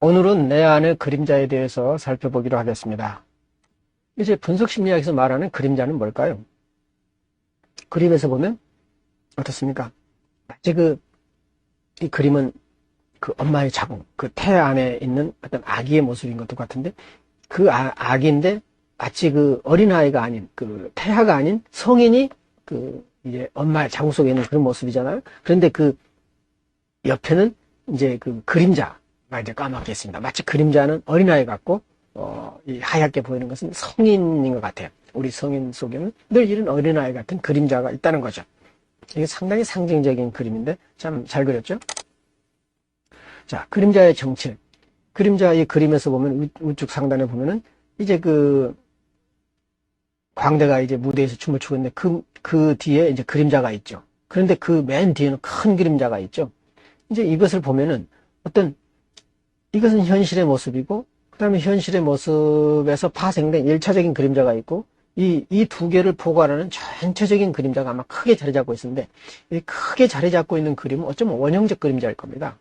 오늘은 내 안의 그림자에 대해서 살펴보기로 하겠습니다. 이제 분석심리학에서 말하는 그림자는 뭘까요? 그림에서 보면 어떻습니까? 마치 이 그림은 그 엄마의 자궁, 그 태 안에 있는 어떤 아기의 모습인 것도 같은데, 그 아기인데 마치 그 어린아이가 아닌, 그 태아가 아닌 성인이 이제 엄마의 자궁 속에 있는 그런 모습이잖아요. 그런데 그 옆에는 이제 그 그림자가 이제 까맣게 있습니다. 마치 그림자는 어린아이 같고, 이 하얗게 보이는 것은 성인인 것 같아요. 우리 성인 속에는 늘 이런 어린아이 같은 그림자가 있다는 거죠. 이게 상당히 상징적인 그림인데 참 잘 그렸죠? 자, 그림자의 정체. 그림자 이 그림에서 보면 우측 상단에 보면은 이제 그 광대가 이제 무대에서 춤을 추고 있는데 그 뒤에 이제 그림자가 있죠. 그런데 그 맨 뒤에는 큰 그림자가 있죠. 이제 이것을 보면은 이것은 현실의 모습이고, 그 다음에 현실의 모습에서 파생된 1차적인 그림자가 있고, 이 두 개를 포괄하는 전체적인 그림자가 아마 크게 자리 잡고 있는데, 이 크게 자리 잡고 있는 그림은 어쩌면 원형적 그림자일 겁니다.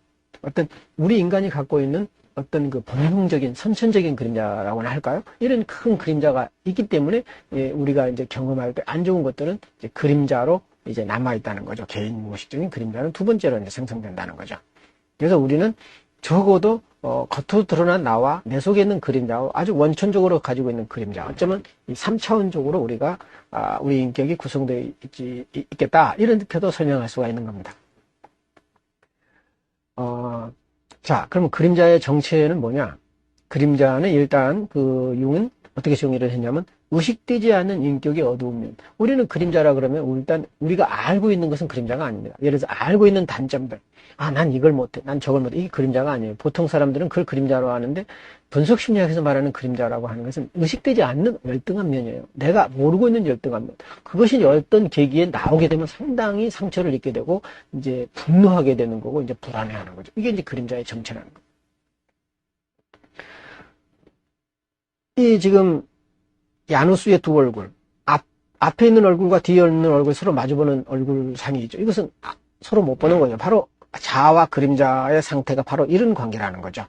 우리 인간이 갖고 있는 어떤 그 본능적인, 선천적인 그림자라고나 할까요? 이런 큰 그림자가 있기 때문에, 우리가 이제 경험할 때 안 좋은 것들은 이제 그림자로 이제 남아있다는 거죠. 개인 무의식적인 그림자는 두 번째로 이제 생성된다는 거죠. 그래서 우리는 적어도 겉으로 드러난 나와 내 속에 있는 그림자와 아주 원천적으로 가지고 있는 그림자, 어쩌면 이 3차원적으로 우리가 우리 인격이 구성되어 있겠다, 이렇게도 설명할 수가 있는 겁니다. 자, 그러면 그림자의 정체는 뭐냐? 그림자는 일단 융은 어떻게 정의를 했냐면, 의식되지 않는 인격의 어두운 면. 우리는 그림자라 그러면 일단 우리가 알고 있는 것은 그림자가 아닙니다. 예를 들어서 알고 있는 단점들. 난 이걸 못해. 난 저걸 못해. 이게 그림자가 아니에요. 보통 사람들은 그걸 그림자로 하는데, 분석심리학에서 말하는 그림자라고 하는 것은 의식되지 않는 열등한 면이에요. 내가 모르고 있는 열등한 면. 그것이 어떤 계기에 나오게 되면 상당히 상처를 입게 되고, 이제 분노하게 되는 거고, 이제 불안해하는 거죠. 이게 이제 그림자의 정체라는 거예요. 이 지금 야누스의 두 얼굴, 앞에 있는 얼굴과 뒤에 있는 얼굴 서로 마주보는 얼굴상이 있죠. 이것은 서로 못 보는 거예요. 바로 자아와 그림자의 상태가 바로 이런 관계라는 거죠.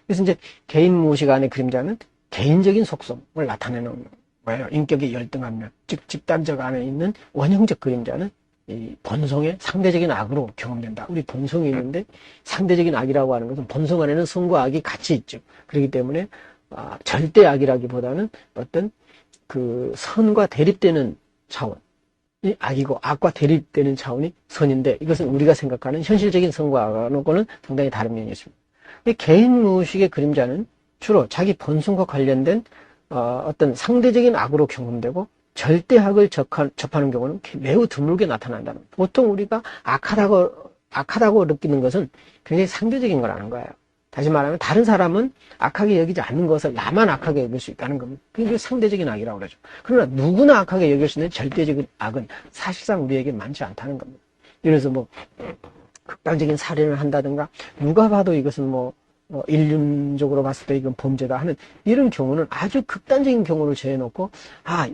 그래서 이제 개인 무의식 안의 그림자는 개인적인 속성을 나타내는 거예요. 인격의 열등한 면, 즉 집단적 안에 있는 원형적 그림자는 이 본성의 상대적인 악으로 경험된다. 우리 본성이 있는데 상대적인 악이라고 하는 것은 본성 안에는 선과 악이 같이 있죠. 그렇기 때문에 절대 악이라기보다는 어떤 그 선과 대립되는 차원이 악이고, 악과 대립되는 차원이 선인데, 이것은 우리가 생각하는 현실적인 선과 악하고는 상당히 다른 면이 있습니다. 개인 무의식의 그림자는 주로 자기 본성과 관련된 어떤 상대적인 악으로 경험되고, 절대 악을 접하는 경우는 매우 드물게 나타난다는 거예요. 보통 우리가 악하다고 느끼는 것은 굉장히 상대적인 거라는 거예요. 다시 말하면 다른 사람은 악하게 여기지 않는 것을 나만 악하게 여길 수 있다는 겁니다. 그게 상대적인 악이라고 그러죠. 그러나 누구나 악하게 여길 수 있는 절대적인 악은 사실상 우리에게 많지 않다는 겁니다. 예를 들어서 극단적인 살인을 한다든가, 누가 봐도 이것은 인륜적으로 봤을 때 이건 범죄다 하는 이런 경우는 아주 극단적인 경우를 제해놓고,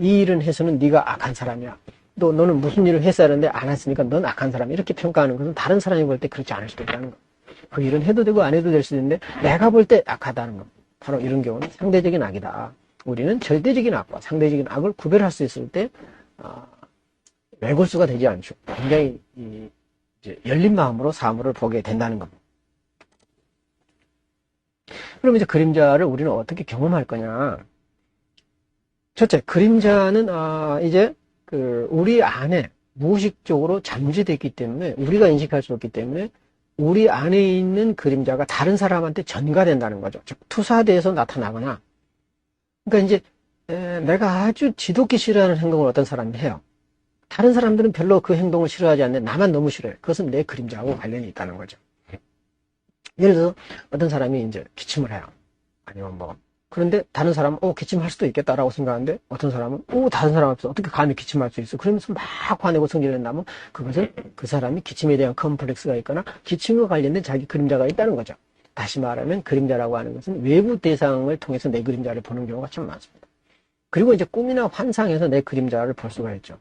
이 일은 해서는 네가 악한 사람이야. 또 너는 무슨 일을 했어야 하는데 안 했으니까 넌 악한 사람이야. 이렇게 평가하는 것은 다른 사람이 볼 때 그렇지 않을 수도 있다는 겁니다. 그 일은 해도 되고 안 해도 될 수도 있는데 내가 볼 때 악하다는 겁니다. 바로 이런 경우는 상대적인 악이다. 우리는 절대적인 악과 상대적인 악을 구별할 수 있을 때 외골수가 되지 않죠. 굉장히 이제 열린 마음으로 사물을 보게 된다는 겁니다. 그럼 이제 그림자를 우리는 어떻게 경험할 거냐? 첫째, 그림자는 이제 우리 안에 무의식적으로 잠재되어 있기 때문에, 우리가 인식할 수 없기 때문에 우리 안에 있는 그림자가 다른 사람한테 전가된다는 거죠. 즉 투사돼서 나타나거나, 그러니까 이제 내가 아주 지독히 싫어하는 행동을 어떤 사람이 해요. 다른 사람들은 별로 그 행동을 싫어하지 않는데 나만 너무 싫어해요. 그것은 내 그림자하고 관련이 있다는 거죠. 예를 들어서 어떤 사람이 이제 기침을 해요. 아니면 그런데 다른 사람은 기침할 수도 있겠다라고 생각하는데, 어떤 사람은 다른 사람 앞에서 어떻게 감히 기침할 수 있어? 그러면서 막 화내고 성질을 낸다면, 그것은 그 사람이 기침에 대한 컴플렉스가 있거나 기침과 관련된 자기 그림자가 있다는 거죠. 다시 말하면 그림자라고 하는 것은 외부 대상을 통해서 내 그림자를 보는 경우가 참 많습니다. 그리고 이제 꿈이나 환상에서 내 그림자를 볼 수가 있죠.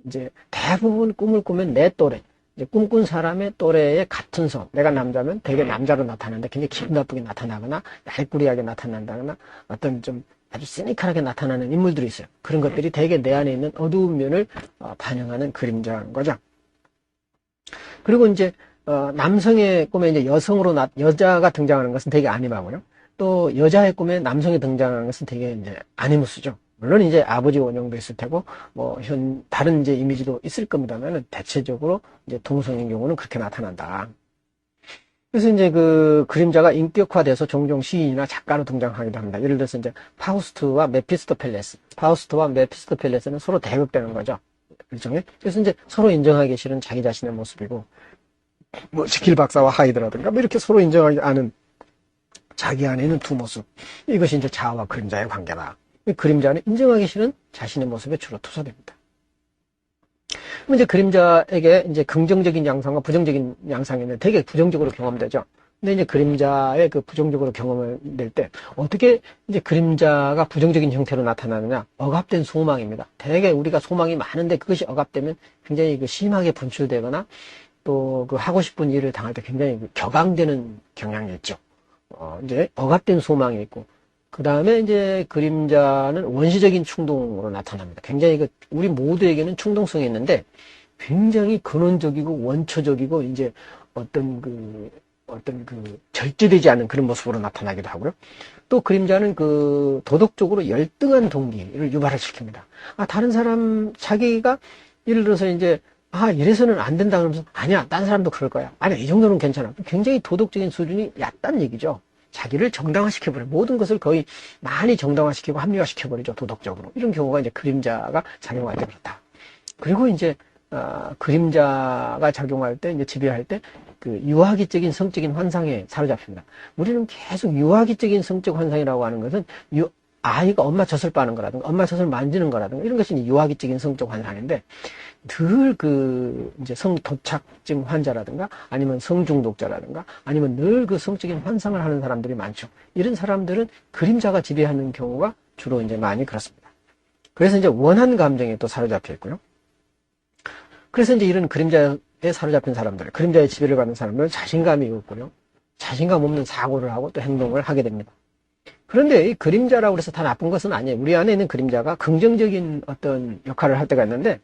이제 대부분 꿈을 꾸면 내 또래, 이제 꿈꾼 사람의 또래의 같은 성, 내가 남자면 되게 남자로 나타나는데 굉장히 기분 나쁘게 나타나거나 얄꾸리하게 나타난다거나 어떤 좀 아주 시니컬하게 나타나는 인물들이 있어요. 그런 것들이 되게 내 안에 있는 어두운 면을 반영하는 그림자인 거죠. 그리고 이제 남성의 꿈에 이제 여자가 등장하는 것은 되게 아니마고요. 또 여자의 꿈에 남성이 등장하는 것은 되게 이제 아니무스죠. 물론 이제 아버지 원형도 있을 테고 다른 이제 이미지도 있을 겁니다만은 대체적으로 이제 동성인 경우는 그렇게 나타난다. 그래서 이제 그 그림자가 인격화돼서 종종 시인이나 작가로 등장하기도 합니다. 예를 들어서 이제 파우스트와 메피스토펠레스는 서로 대극되는 거죠. 일종의. 그래서 이제 서로 인정하기 싫은 자기 자신의 모습이고, 뭐 지킬 박사와 하이드라든가 뭐 이렇게 서로 인정하지 않은 자기 안에 있는 두 모습. 이것이 이제 자아와 그림자의 관계다. 그림자는 인정하기 싫은 자신의 모습에 주로 투사됩니다. 그럼 이제 그림자에게 이제 긍정적인 양상과 부정적인 양상이 있는데 되게 부정적으로 경험되죠. 근데 이제 그림자의 그 부정적으로 경험을 낼 때 어떻게 이제 그림자가 부정적인 형태로 나타나느냐? 억압된 소망입니다. 되게 우리가 소망이 많은데 그것이 억압되면 굉장히 그 심하게 분출되거나 또 그 하고 싶은 일을 당할 때 굉장히 격앙되는 경향이 있죠. 이제 억압된 소망이 있고, 그 다음에 이제 그림자는 원시적인 충동으로 나타납니다. 굉장히 우리 모두에게는 충동성이 있는데 굉장히 근원적이고 원초적이고 이제 어떤 절제되지 않은 그런 모습으로 나타나기도 하고요. 또 그림자는 그 도덕적으로 열등한 동기를 유발을 시킵니다. 다른 사람, 자기가 예를 들어서 이제 이래서는 안 된다 그러면서 아니야, 딴 사람도 그럴 거야. 아니야, 이 정도는 괜찮아. 굉장히 도덕적인 수준이 얕다는 얘기죠. 자기를 정당화시켜버려. 모든 것을 거의 많이 정당화시키고 합리화시켜버리죠. 도덕적으로. 이런 경우가 이제 그림자가 작용할 때 그렇다. 그리고 이제, 그림자가 작용할 때, 이제 지배할 때, 그 유아기적인 성적인 환상에 사로잡힙니다. 우리는 계속 유아기적인 성적 환상이라고 하는 것은 아이가 엄마 젖을 빠는 거라든가, 엄마 젖을 만지는 거라든가, 이런 것이 유아기적인 성적 환상인데, 늘 이제 성도착증 환자라든가, 아니면 성중독자라든가, 아니면 늘 그 성적인 환상을 하는 사람들이 많죠. 이런 사람들은 그림자가 지배하는 경우가 주로 이제 많이 그렇습니다. 그래서 이제 원한 감정에 또 사로잡혀 있고요. 그래서 이제 이런 그림자에 사로잡힌 사람들, 그림자의 지배를 받는 사람들은 자신감이 없고요. 자신감 없는 사고를 하고 또 행동을 하게 됩니다. 그런데 이 그림자라고 해서 다 나쁜 것은 아니에요. 우리 안에 있는 그림자가 긍정적인 어떤 역할을 할 때가 있는데,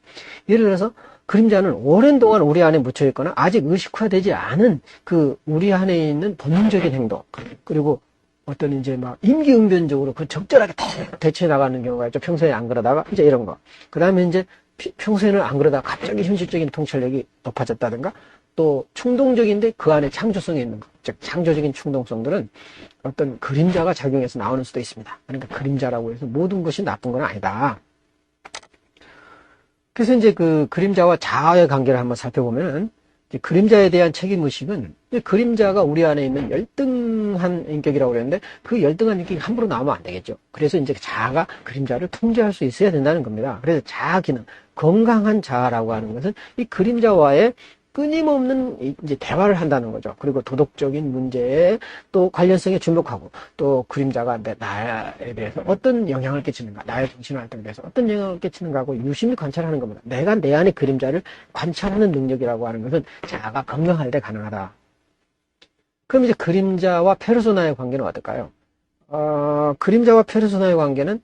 예를 들어서 그림자는 오랜 동안 우리 안에 묻혀 있거나 아직 의식화되지 않은 그 우리 안에 있는 본능적인 행동, 그리고 어떤 이제 막 임기응변적으로 그 적절하게 대처해 나가는 경우가 있죠. 평소에 안 그러다가 이제 이런 거. 그 다음에 이제 평소에는 안 그러다가 갑자기 현실적인 통찰력이 높아졌다든가, 또 충동적인데 그 안에 창조성이 있는 것, 즉 창조적인 충동성들은 어떤 그림자가 작용해서 나오는 수도 있습니다. 그러니까 그림자라고 해서 모든 것이 나쁜 건 아니다. 그래서 이제 그 그림자와 자아의 관계를 한번 살펴보면은, 이제 그림자에 대한 책임의식은 그림자가 우리 안에 있는 열등한 인격이라고 그랬는데, 그 열등한 인격이 함부로 나오면 안 되겠죠. 그래서 이제 자아가 그림자를 통제할 수 있어야 된다는 겁니다. 그래서 자아 기능, 건강한 자아라고 하는 것은 이 그림자와의 끊임없는 이제 대화를 한다는 거죠. 그리고 도덕적인 문제에 또 관련성에 주목하고, 또 그림자가 나에 대해서 어떤 영향을 끼치는가, 나의 정신 활동에 대해서 어떤 영향을 끼치는가 하고 유심히 관찰하는 겁니다. 내가 내 안의 그림자를 관찰하는 능력이라고 하는 것은 자아가 건강할 때 가능하다. 그럼 이제 그림자와 페르소나의 관계는 어떨까요? 그림자와 페르소나의 관계는,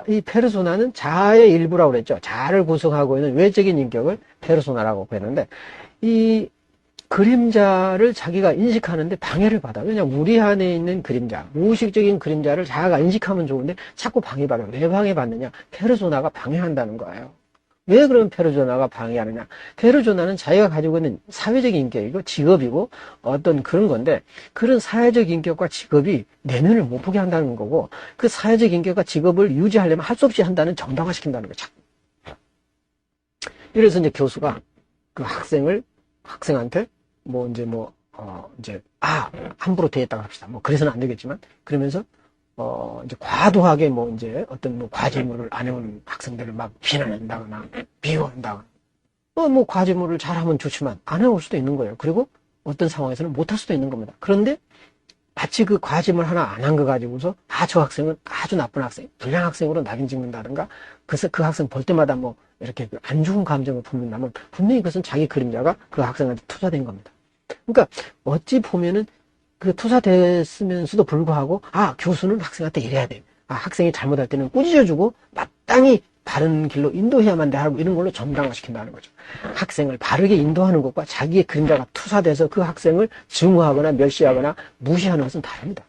이 페르소나는 자아의 일부라고 그랬죠. 자아를 구성하고 있는 외적인 인격을 페르소나라고 했는데, 이 그림자를 자기가 인식하는데 방해를 받아. 왜냐하면 우리 안에 있는 그림자, 무의식적인 그림자를 자아가 인식하면 좋은데 자꾸 방해받아요. 왜 방해받느냐? 페르소나가 방해한다는 거예요. 왜 그럼 페르소나가 방해하느냐? 페르소나는 자기가 가지고 있는 사회적 인격이고 직업이고 어떤 그런 건데, 그런 사회적 인격과 직업이 내면을 못 보게 한다는 거고, 그 사회적 인격과 직업을 유지하려면 할 수 없이 한다는 정당화시킨다는 거죠. 이래서 이제 교수가 그 학생한테 함부로 대했다고 합시다. 그래서는 안 되겠지만, 그러면서 이제 과도하게 어떤 과제물을 안 해온 학생들을 막 비난한다거나 비호한다거나, 과제물을 잘하면 좋지만 안 해올 수도 있는 거예요. 그리고 어떤 상황에서는 못할 수도 있는 겁니다. 그런데 마치 그 과제물 하나 안 한 거 가지고서 저 학생은 아주 나쁜 학생, 불량 학생으로 낙인 찍는다든가, 그래서 그 학생 볼 때마다 이렇게 안 좋은 감정을 품는다면 분명히 그것은 자기 그림자가 그 학생한테 투사된 겁니다. 그러니까 어찌 보면은 그 투사됐으면서도 불구하고 교수는 학생한테 이래야 돼. 학생이 잘못할 때는 꾸짖어주고 마땅히 바른 길로 인도해야만 돼 하고 이런 걸로 정당화시킨다는 거죠. 학생을 바르게 인도하는 것과 자기의 그림자가 투사돼서 그 학생을 증오하거나 멸시하거나 무시하는 것은 다릅니다.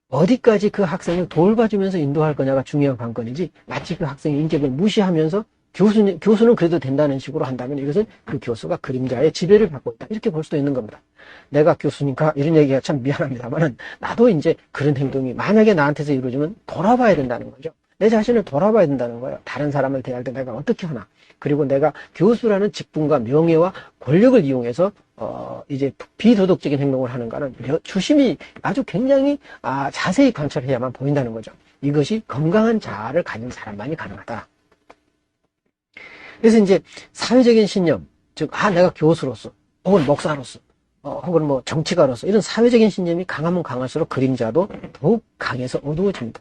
어디까지 그 학생을 돌봐주면서 인도할 거냐가 중요한 관건이지 마치 그 학생의 인격을 무시하면서 교수는 그래도 된다는 식으로 한다면 이것은 그 교수가 그림자의 지배를 받고 있다. 이렇게 볼 수도 있는 겁니다. 내가 교수니까 이런 얘기가 참 미안합니다만은 나도 이제 그런 행동이 만약에 나한테서 이루어지면 돌아봐야 된다는 거죠. 내 자신을 돌아봐야 된다는 거예요. 다른 사람을 대할 때 내가 어떻게 하나. 그리고 내가 교수라는 직분과 명예와 권력을 이용해서 이제 비도덕적인 행동을 하는가는 주심이 아주 굉장히 자세히 관찰해야만 보인다는 거죠. 이것이 건강한 자아를 가진 사람만이 가능하다. 그래서 이제 사회적인 신념, 즉 내가 교수로서 혹은 목사로서 혹은 뭐 정치가로서 이런 사회적인 신념이 강하면 강할수록 그림자도 더욱 강해서 어두워집니다.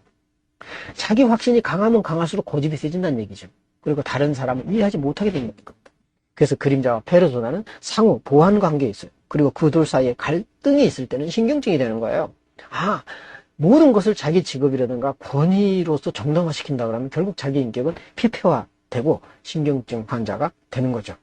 자기 확신이 강하면 강할수록 고집이 세진다는 얘기죠. 그리고 다른 사람을 이해하지 못하게 되는 겁니다. 그래서 그림자와 페르소나는 상호 보완 관계에 있어요. 그리고 그 둘 사이에 갈등이 있을 때는 신경증이 되는 거예요. 모든 것을 자기 직업이라든가 권위로서 정당화시킨다 그러면 결국 자기 인격은 피폐화되고 신경증 환자가 되는 거죠.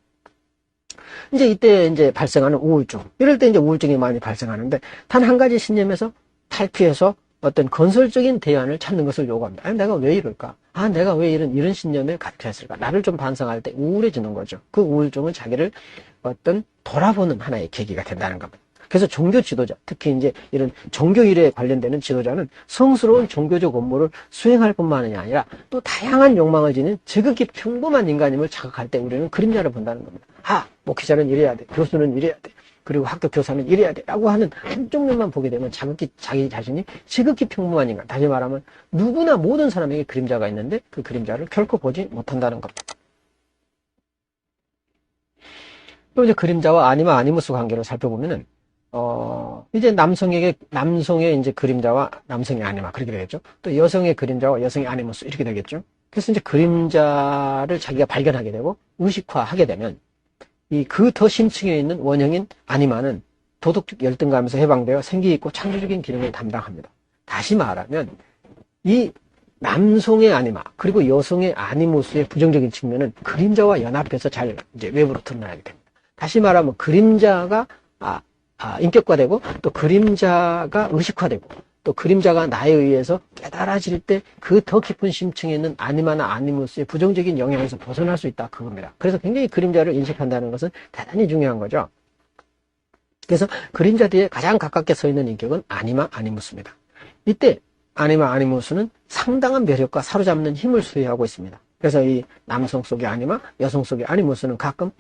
이제 이때 이제 발생하는 우울증. 이럴 때 이제 우울증이 많이 발생하는데 단 한 가지 신념에서 탈피해서 어떤 건설적인 대안을 찾는 것을 요구합니다. 내가 왜 이럴까? 내가 왜 이런 신념을 갖게 했을까? 나를 좀 반성할 때 우울해지는 거죠. 그 우울증은 자기를 어떤 돌아보는 하나의 계기가 된다는 겁니다. 그래서 종교 지도자, 특히 이제 이런 종교 일에 관련되는 지도자는 성스러운 종교적 업무를 수행할 뿐만이 아니라 또 다양한 욕망을 지닌 지극히 평범한 인간임을 자각할 때 우리는 그림자를 본다는 겁니다. 목회자는 이래야 돼. 교수는 이래야 돼. 그리고 학교 교사는 이래야 돼. 라고 하는 한쪽 면만 보게 되면 자기 자신이 지극히 평범한 인간. 다시 말하면 누구나 모든 사람에게 그림자가 있는데 그 그림자를 결코 보지 못한다는 겁니다. 또 이제 그림자와 아니마 아니무스 관계를 살펴보면은 이제 남성의 이제 그림자와 남성의 아니마 그렇게 되겠죠. 또 여성의 그림자와 여성의 아니무스 이렇게 되겠죠. 그래서 이제 그림자를 자기가 발견하게 되고 의식화하게 되면 그 더 심층에 있는 원형인 아니마는 도덕적 열등감에서 해방되어 생기있고 창조적인 기능을 담당합니다. 다시 말하면 이 남성의 아니마 그리고 여성의 아니무스의 부정적인 측면은 그림자와 연합해서 잘 이제 외부로 드러나게 됩니다. 다시 말하면 그림자가 인격화되고 또 그림자가 의식화되고 또 그림자가 나에 의해서 깨달아질 때 그 더 깊은 심층에 있는 아니마나 아니무스의 부정적인 영향에서 벗어날 수 있다 그겁니다. 그래서 굉장히 그림자를 인식한다는 것은 대단히 중요한 거죠. 그래서 그림자 뒤에 가장 가깝게 서 있는 인격은 아니마 아니무스입니다. 이때 아니마 아니무스는 상당한 매력과 사로잡는 힘을 소유하고 있습니다. 그래서 이 남성 속의 아니마, 여성 속의 아니무스는 가끔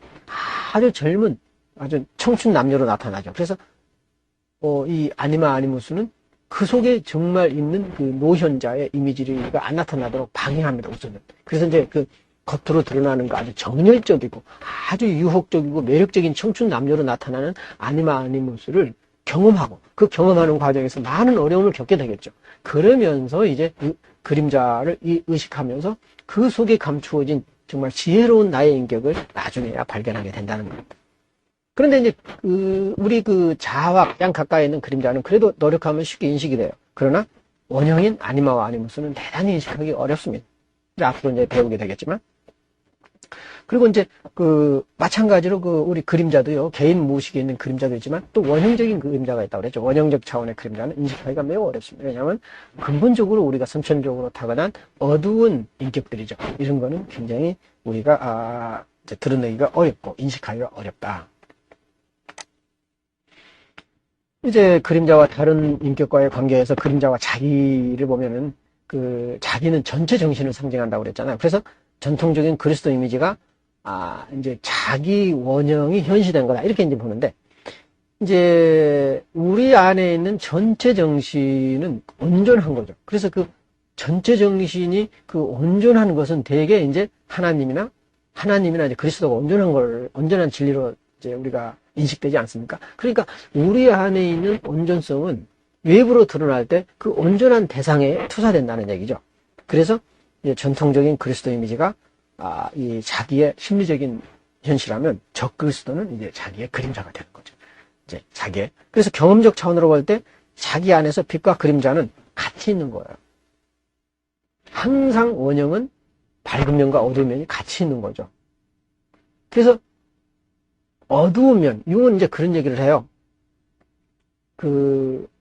아주 젊은 아주 청춘 남녀로 나타나죠. 그래서 이 아니마 아니무스는 그 속에 정말 있는 그 노현자의 이미지가 안 나타나도록 방해합니다, 우선은. 그래서 이제 그 겉으로 드러나는 거 아주 정열적이고 아주 유혹적이고 매력적인 청춘 남녀로 나타나는 아니마 아니무스를 경험하고 그 경험하는 과정에서 많은 어려움을 겪게 되겠죠. 그러면서 이제 그림자를 의식하면서 그 속에 감추어진 정말 지혜로운 나의 인격을 나중에야 발견하게 된다는 겁니다. 그런데 이제 우리 자아와 가장 가까이 있는 그림자는 그래도 노력하면 쉽게 인식이 돼요. 그러나 원형인 아니마와 아니무스는 대단히 인식하기 어렵습니다. 앞으로 이제 배우게 되겠지만. 그리고 이제 마찬가지로 우리 그림자도요, 개인 무의식에 있는 그림자도 있지만 또 원형적인 그림자가 있다고 그랬죠. 원형적 차원의 그림자는 인식하기가 매우 어렵습니다. 왜냐하면 근본적으로 우리가 선천적으로 타고난 어두운 인격들이죠. 이런 거는 굉장히 우리가 이제 드러내기가 어렵고 인식하기가 어렵다. 이제 그림자와 다른 인격과의 관계에서 그림자와 자기를 보면은 자기는 전체 정신을 상징한다고 그랬잖아요. 그래서 전통적인 그리스도 이미지가 이제 자기 원형이 현시된 거다 이렇게 이제 보는데 이제 우리 안에 있는 전체 정신은 온전한 거죠. 그래서 그 전체 정신이 온전한 것은 대개 이제 하나님이나 이제 그리스도가 온전한 진리로 이제 우리가 인식되지 않습니까? 그러니까 우리 안에 있는 온전성은 외부로 드러날 때 그 온전한 대상에 투사된다는 얘기죠. 그래서 이제 전통적인 그리스도 이미지가 이 자기의 심리적인 현실하면 적그리스도는 이제 자기의 그림자가 되는 거죠. 이제 자기의. 그래서 경험적 차원으로 볼 때 자기 안에서 빛과 그림자는 같이 있는 거예요. 항상 원형은 밝은 면과 어두운 면이 같이 있는 거죠. 그래서 어두운 면, 융은 이제 그런 얘기를 해요.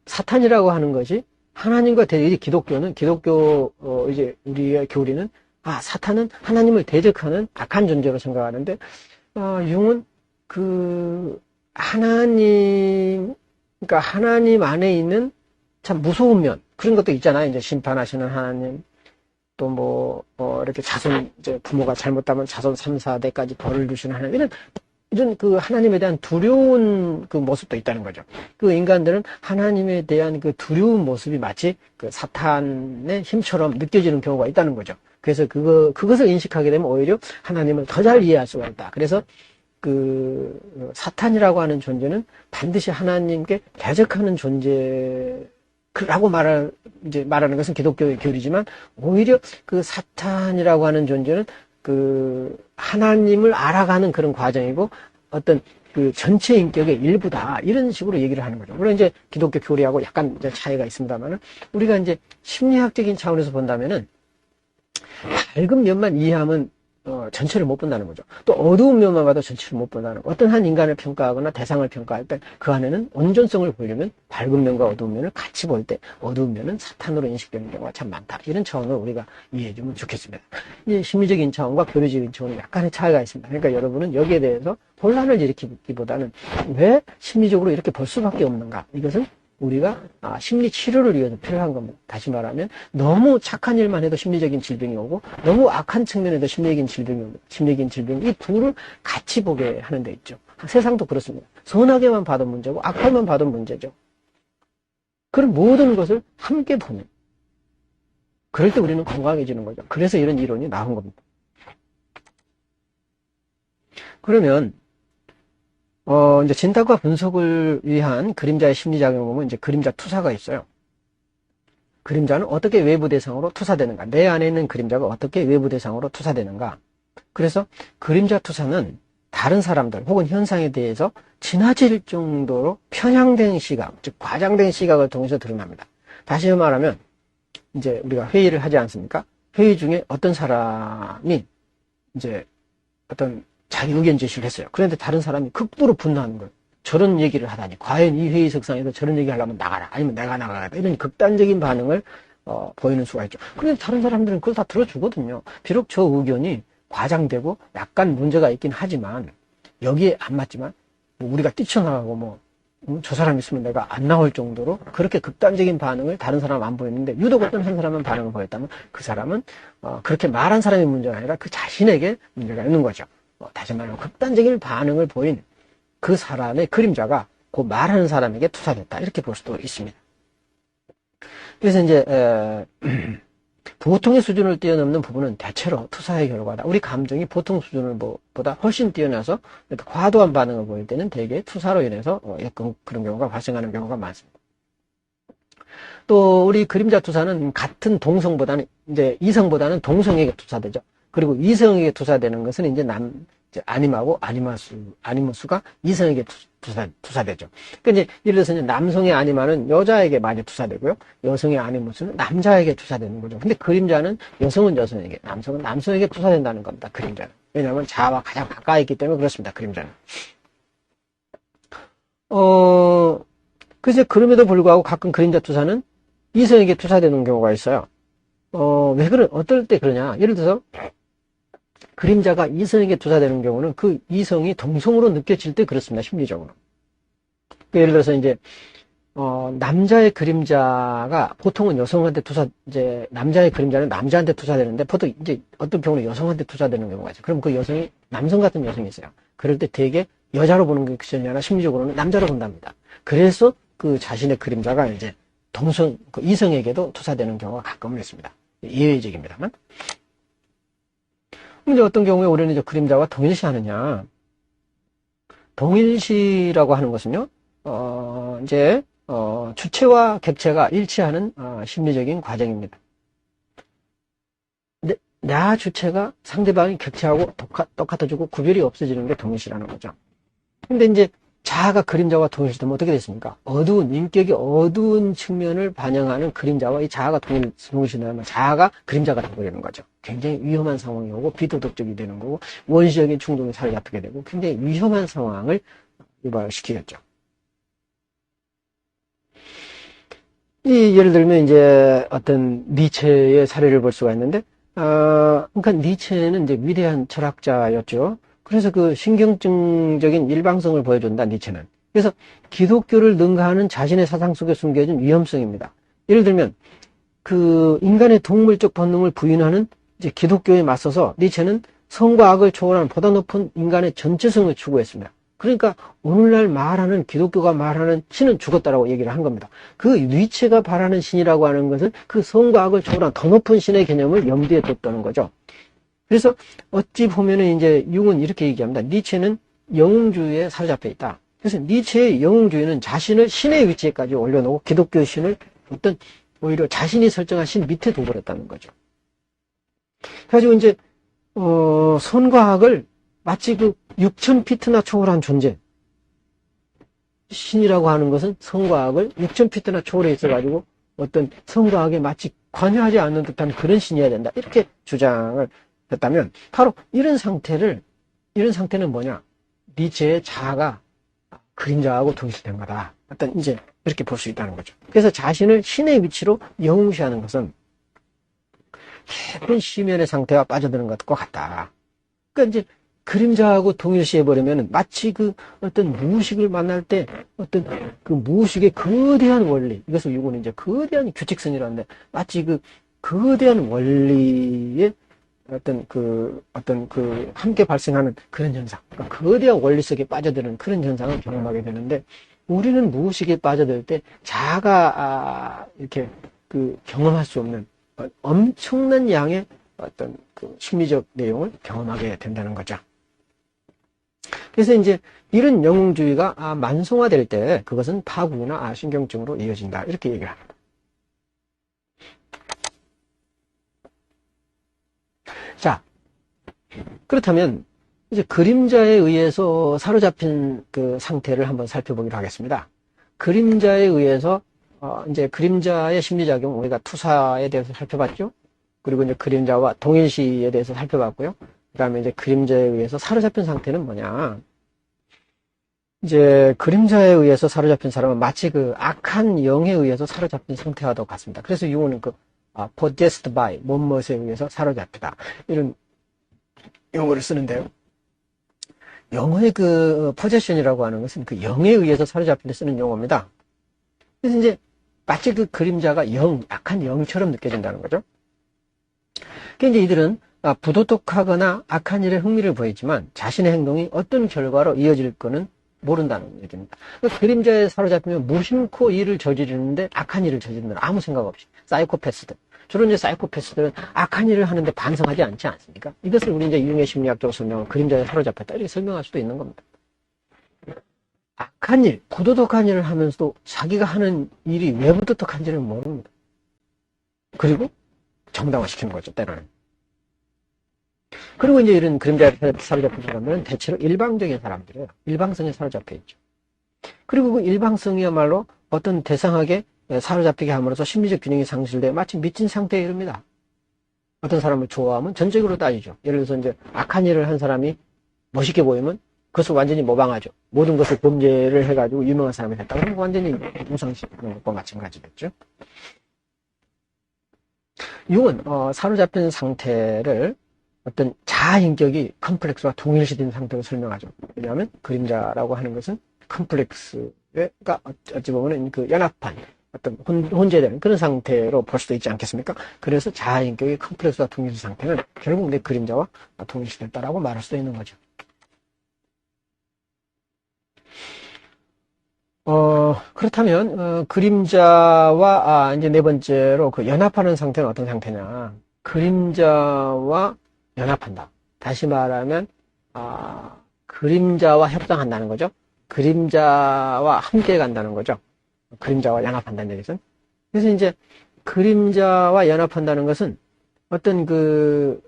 사탄이라고 하는 것이 하나님과 기독교는, 이제 우리의 교리는, 사탄은 하나님을 대적하는 악한 존재로 생각하는데, 융은 그러니까 하나님 안에 있는 참 무서운 면, 그런 것도 있잖아요. 이제 심판하시는 하나님, 또 이렇게 이제 부모가 잘못하면 자손 3, 4대까지 벌을 주시는 하나님, 이런 하나님에 대한 두려운 모습도 있다는 거죠. 인간들은 하나님에 대한 두려운 모습이 마치 사탄의 힘처럼 느껴지는 경우가 있다는 거죠. 그래서 그것을 인식하게 되면 오히려 하나님을 더 잘 이해할 수가 있다. 그래서 사탄이라고 하는 존재는 반드시 하나님께 대적하는 존재라고 말하는 것은 기독교의 교리지만, 오히려 사탄이라고 하는 존재는 하나님을 알아가는 그런 과정이고, 어떤 전체 인격의 일부다. 이런 식으로 얘기를 하는 거죠. 물론 이제 기독교 교리하고 약간 이제 차이가 있습니다만은, 우리가 이제 심리학적인 차원에서 본다면은, 밝은 면만 이해하면 전체를 못 본다는 거죠. 또 어두운 면만 봐도 전체를 못 본다는 거. 어떤 한 인간을 평가하거나 대상을 평가할 때 그 안에는 온전성을 보려면 밝은 면과 어두운 면을 같이 볼 때 어두운 면은 사탄으로 인식되는 경우가 참 많다. 이런 차원으로 우리가 이해해 주면 좋겠습니다. 이제 심리적인 차원과 교리적인 차원은 약간의 차이가 있습니다. 그러니까 여러분은 여기에 대해서 혼란을 일으키기보다는 왜 심리적으로 이렇게 볼 수밖에 없는가? 이것은 우리가 심리 치료를 위해서 필요한 겁니다. 다시 말하면 너무 착한 일만 해도 심리적인 질병이 오고, 너무 악한 측면에도 심리적인 질병이 오고, 심리적인 질병, 이 둘을 같이 보게 하는 데 있죠. 세상도 그렇습니다. 선하게만 봐도 문제고 악하게만 봐도 문제죠. 그런 모든 것을 함께 보는, 그럴 때 우리는 건강해지는 거죠. 그래서 이런 이론이 나온 겁니다. 그러면 이제 진단과 분석을 위한 그림자의 심리작용을 보면 이제 그림자 투사가 있어요. 그림자는 어떻게 외부 대상으로 투사되는가? 내 안에 있는 그림자가 어떻게 외부 대상으로 투사되는가? 그래서 그림자 투사는 다른 사람들 혹은 현상에 대해서 지나칠 정도로 편향된 시각, 즉 과장된 시각을 통해서 드러납니다. 다시 말하면 이제 우리가 회의를 하지 않습니까? 회의 중에 어떤 사람이 이제 어떤 자기 의견 제시를 했어요. 그런데 다른 사람이 극도로 분노하는 거예요. 저런 얘기를 하다니, 과연 이 회의석상에서 저런 얘기 하려면 나가라, 아니면 내가 나가겠다, 이런 극단적인 반응을 보이는 수가 있죠. 그런데 다른 사람들은 그걸 다 들어주거든요. 비록 저 의견이 과장되고 약간 문제가 있긴 하지만, 여기에 안 맞지만 우리가 뛰쳐나가고 저 사람 있으면 내가 안 나올 정도로 그렇게 극단적인 반응을 다른 사람은 안 보였는데, 유독 어떤 한 사람은 반응을 보였다면 그 사람은 그렇게 말한 사람의 문제가 아니라 그 자신에게 문제가 있는 거죠. 다시 말하면 극단적인 반응을 보인 그 사람의 그림자가 그 말하는 사람에게 투사됐다, 이렇게 볼 수도 있습니다. 그래서 이제 보통의 수준을 뛰어넘는 부분은 대체로 투사의 결과다. 우리 감정이 보통 수준을 보다 훨씬 뛰어나서 과도한 반응을 보일 때는 대개 투사로 인해서 그런 경우가 발생하는 경우가 많습니다. 또 우리 그림자 투사는 같은 동성보다는 이제 이성보다는 동성에게 투사되죠. 그리고 이성에게 투사되는 것은 이제 아님하고 아니무스가 이성에게 투사되죠. 그러니까 이제 예를 들어서 이제 남성의 아니마는 여자에게 많이 투사되고요, 여성의 아니무스는 남자에게 투사되는 거죠. 근데 그림자는 여성은 여성에게, 남성은 남성에게 투사된다는 겁니다. 그림자는. 왜냐하면 자아와 가장 가까이 있기 때문에 그렇습니다. 그림자는. 그래서 그럼에도 불구하고 가끔 그림자 투사는 이성에게 투사되는 경우가 있어요. 어떨 때 그러냐? 예를 들어서 그림자가 이성에게 투사되는 경우는 그 이성이 동성으로 느껴질 때 그렇습니다. 심리적으로. 예를 들어서 이제 남자의 그림자가 보통은 여성한테 남자의 그림자는 남자한테 투사되는데, 보통 이제 어떤 경우는 여성한테 투사되는 경우가 있어요. 그럼 그 여성이 남성 같은 여성이 있어요. 그럴 때 되게 여자로 보는 게 아니라 심리적으로는 남자로 본답니다. 그래서 그 자신의 그림자가 이제 이성에게도 투사되는 경우가 가끔은 있습니다. 예외적입니다만. 이제 어떤 경우에 우리는 이제 그림자와 동일시하느냐. 동일시라고 하는 것은요, 주체와 객체가 일치하는 심리적인 과정입니다. 근데 나 주체가 상대방이 객체하고 똑같아지고 구별이 없어지는 게 동일시라는 거죠. 근데 이제 자아가 그림자와 동일시되면 어떻게 됐습니까? 인격이 어두운 측면을 반영하는 그림자와 이 자아가 동일시되면 자아가 그림자가 되어버리는 거죠. 굉장히 위험한 상황이 오고 비도덕적이 되는 거고 원시적인 충동이 사로잡히게 되고 굉장히 위험한 상황을 유발시키겠죠. 예를 들면 이제 어떤 니체의 사례를 볼 수가 있는데, 그러니까 니체는 이제 위대한 철학자였죠. 그래서 그 신경증적인 일방성을 보여준다, 니체는. 그래서 기독교를 능가하는 자신의 사상 속에 숨겨진 위험성입니다. 예를 들면, 그 인간의 동물적 본능을 부인하는 이제 기독교에 맞서서 니체는 성과 악을 초월하는 보다 높은 인간의 전체성을 추구했습니다. 그러니까 오늘날 말하는 기독교가 말하는 신은 죽었다라고 얘기를 한 겁니다. 그 니체가 바라는 신이라고 하는 것은 그 성과 악을 초월한 더 높은 신의 개념을 염두에 뒀다는 거죠. 그래서 어찌 보면은 이제 융은 이렇게 얘기합니다. 니체는 영웅주의에 사로잡혀 있다. 그래서 니체의 영웅주의는 자신을 신의 위치에까지 올려놓고 기독교 신을 어떤 오히려 자신이 설정한 신 밑에 둬버렸다는 거죠. 그래가지고 이제 선과 악을 마치 그 6,000피트나 초월한 존재. 신이라고 하는 것은 성과 악을 6,000피트나 초월해 있어가지고 어떤 성과 악에 마치 관여하지 않는 듯한 그런 신이어야 된다. 이렇게 주장을 했다면 바로 이런 상태는 뭐냐? 니체의 자아가 그림자하고 동일시된 거다. 어떤 이제 이렇게 볼 수 있다는 거죠. 그래서 자신을 신의 위치로 영웅시하는 것은 깊은 시면의 상태와 빠져드는 것과 같다. 그러니까 이제 그림자하고 동일시해버리면 마치 그 어떤 무의식을 만날 때 어떤 그 무의식의 거대한 원리, 이것을 이거는 이제 거대한 규칙성이라는데 마치 그 거대한 원리의 어떤 그 함께 발생하는 그런 현상, 그러니까 거대한 원리 속에 빠져드는 그런 현상을 경험하게 되는데 우리는 무의식에 빠져들 때 자아가 이렇게 그 경험할 수 없는 엄청난 양의 어떤 그 심리적 내용을 경험하게 된다는 거죠. 그래서 이제 이런 영웅주의가 만성화될 때 그것은 파국이나 신경증으로 이어진다. 이렇게 얘기를 합니다. 자, 그렇다면 이제 그림자에 의해서 사로잡힌 그 상태를 한번 살펴보기로 하겠습니다. 그림자에 의해서 이제 그림자의 심리작용, 우리가 투사에 대해서 살펴봤죠. 그리고 이제 그림자와 동일시에 대해서 살펴봤고요. 그 다음에 이제 그림자에 의해서 사로잡힌 상태는 뭐냐. 이제 그림자에 의해서 사로잡힌 사람은 마치 그 악한 영에 의해서 사로잡힌 상태와도 같습니다. 그래서 용어는 possessed by, 무엇에 의해서 사로잡히다. 이런 용어를 쓰는데요. 영어의 그 possession이라고 하는 것은 그 영에 의해서 사로잡힌 데 쓰는 용어입니다. 그래서 이제 마치 그 그림자가 악한 영처럼 느껴진다는 거죠. 그러니까 이제 이들은 부도덕하거나 악한 일에 흥미를 보이지만 자신의 행동이 어떤 결과로 이어질 거는 모른다는 얘기입니다. 그러니까 그림자에 사로잡히면 무심코 일을 저지르는데 악한 일을 저지르는 아무 생각 없이 사이코패스들. 주로 이제 사이코패스들은 악한 일을 하는데 반성하지 않지 않습니까? 이것을 우리 이제 융의 심리학적으로 설명을 그림자에 사로잡혔다 이렇게 설명할 수도 있는 겁니다. 악한 일, 부도덕한 일을 하면서도 자기가 하는 일이 왜 부도덕한지를 모릅니다. 그리고 정당화시키는 거죠, 때로는. 그리고 이제 이런 그림자에 사로잡힌 사람들은 대체로 일방적인 사람들이에요. 일방성에 사로잡혀 있죠. 그리고 그 일방성이야말로 어떤 대상에게 사로잡히게 함으로써 심리적 균형이 상실돼 마치 미친 상태에 이릅니다. 어떤 사람을 좋아하면 전적으로 따지죠. 예를 들어서 이제 악한 일을 한 사람이 멋있게 보이면 그것을 완전히 모방하죠. 모든 것을 범죄를 해가지고 유명한 사람이 됐다. 그러면 완전히 우상시키는 것과 마찬가지겠죠. 융은 사로잡힌 상태를 어떤 자아인격이 컴플렉스와 동일시된 상태로 설명하죠. 왜냐하면 그림자라고 하는 것은 컴플렉스가 어찌 보면 그 연합한 어떤 혼재되는 그런 상태로 볼 수도 있지 않겠습니까? 그래서 자아인격이 컴플렉스와 동일시 상태는 결국 내 그림자와 동일시됐다라고 말할 수도 있는 거죠. 그렇다면 그림자와 이제 네 번째로 그 연합하는 상태는 어떤 상태냐? 그림자와 연합한다. 다시 말하면 그림자와 협상한다는 거죠. 그림자와 함께 간다는 거죠. 그림자와 연합한다는 얘기는. 그래서 이제 그림자와 연합한다는 것은 어떤 그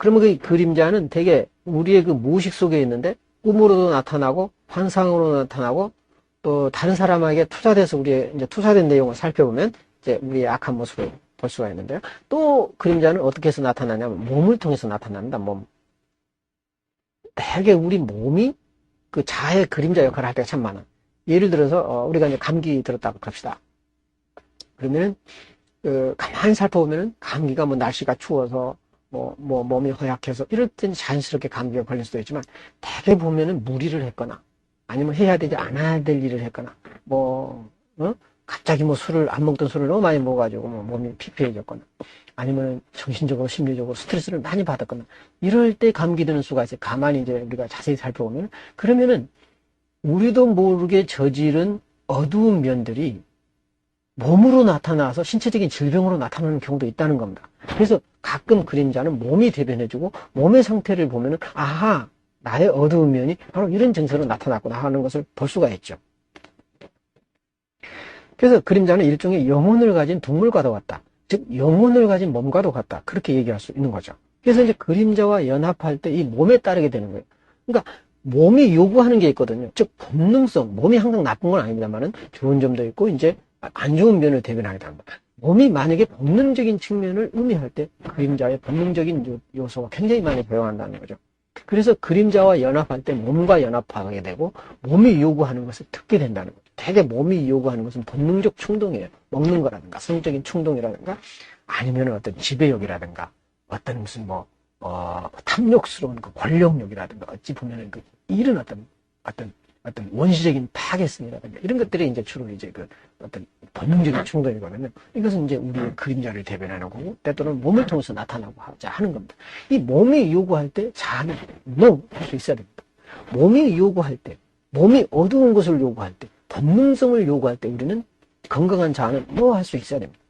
그러면 그 그림자는 되게 우리의 그 무의식 속에 있는데 꿈으로도 나타나고 환상으로 나타나고 또 다른 사람에게 투사돼서 우리의 이제 투사된 내용을 살펴보면 이제 우리의 악한 모습을 볼 수가 있는데요. 또 그림자는 어떻게 해서 나타나냐면 몸을 통해서 나타납니다. 몸. 되게 우리 몸이 그 자아의 그림자 역할을 할 때가 참 많아. 예를 들어서 우리가 이제 감기 들었다고 합시다. 그러면은 가만히 살펴보면은 감기가 뭐 날씨가 추워서 뭐 몸이 허약해서 이럴 때는 자연스럽게 감기가 걸릴 수도 있지만 대개 보면은 무리를 했거나 아니면 해야 되지 않아야 될 일을 했거나 갑자기 뭐 술을 안 먹던 술을 너무 많이 먹어가지고 뭐 몸이 피폐해졌거나 아니면 정신적으로 심리적으로 스트레스를 많이 받았거나 이럴 때 감기 드는 수가 있어요. 가만히 이제 우리가 자세히 살펴보면 그러면은 우리도 모르게 저지른 어두운 면들이 몸으로 나타나서 신체적인 질병으로 나타나는 경우도 있다는 겁니다. 그래서 가끔 그림자는 몸이 대변해주고 몸의 상태를 보면은 아하 나의 어두운 면이 바로 이런 증세로 나타났구나 하는 것을 볼 수가 있죠. 그래서 그림자는 일종의 영혼을 가진 동물과도 같다. 즉 영혼을 가진 몸과도 같다. 그렇게 얘기할 수 있는 거죠. 그래서 이제 그림자와 연합할 때 이 몸에 따르게 되는 거예요. 그러니까 몸이 요구하는 게 있거든요. 즉 본능성, 몸이 항상 나쁜 건 아닙니다만은 좋은 점도 있고 이제 안 좋은 면을 대변하게 됩니다. 몸이 만약에 본능적인 측면을 의미할 때 그림자의 본능적인 요소가 굉장히 많이 배어난다는 거죠. 그래서 그림자와 연합할 때 몸과 연합하게 되고 몸이 요구하는 것을 듣게 된다는 거죠. 대개 몸이 요구하는 것은 본능적 충동이에요. 먹는 거라든가 성적인 충동이라든가 아니면 어떤 지배욕이라든가 어떤 무슨 탐욕스러운 그 권력욕이라든가 어찌 보면은 그 이런 어떤 원시적인 파괴성이라든가 이런 것들이 이제 주로 이제 그 어떤 본능적인 충동이거든요. 이것은 이제 우리의 그림자를 대변하는 거고 때또는 몸을 통해서 나타나고 하는 겁니다. 이 몸이 요구할 때 자아는 no 할 수 있어야 됩니다. 몸이 요구할 때, 몸이 어두운 것을 요구할 때, 본능성을 요구할 때 우리는 건강한 자아는 no 할 수 있어야 됩니다.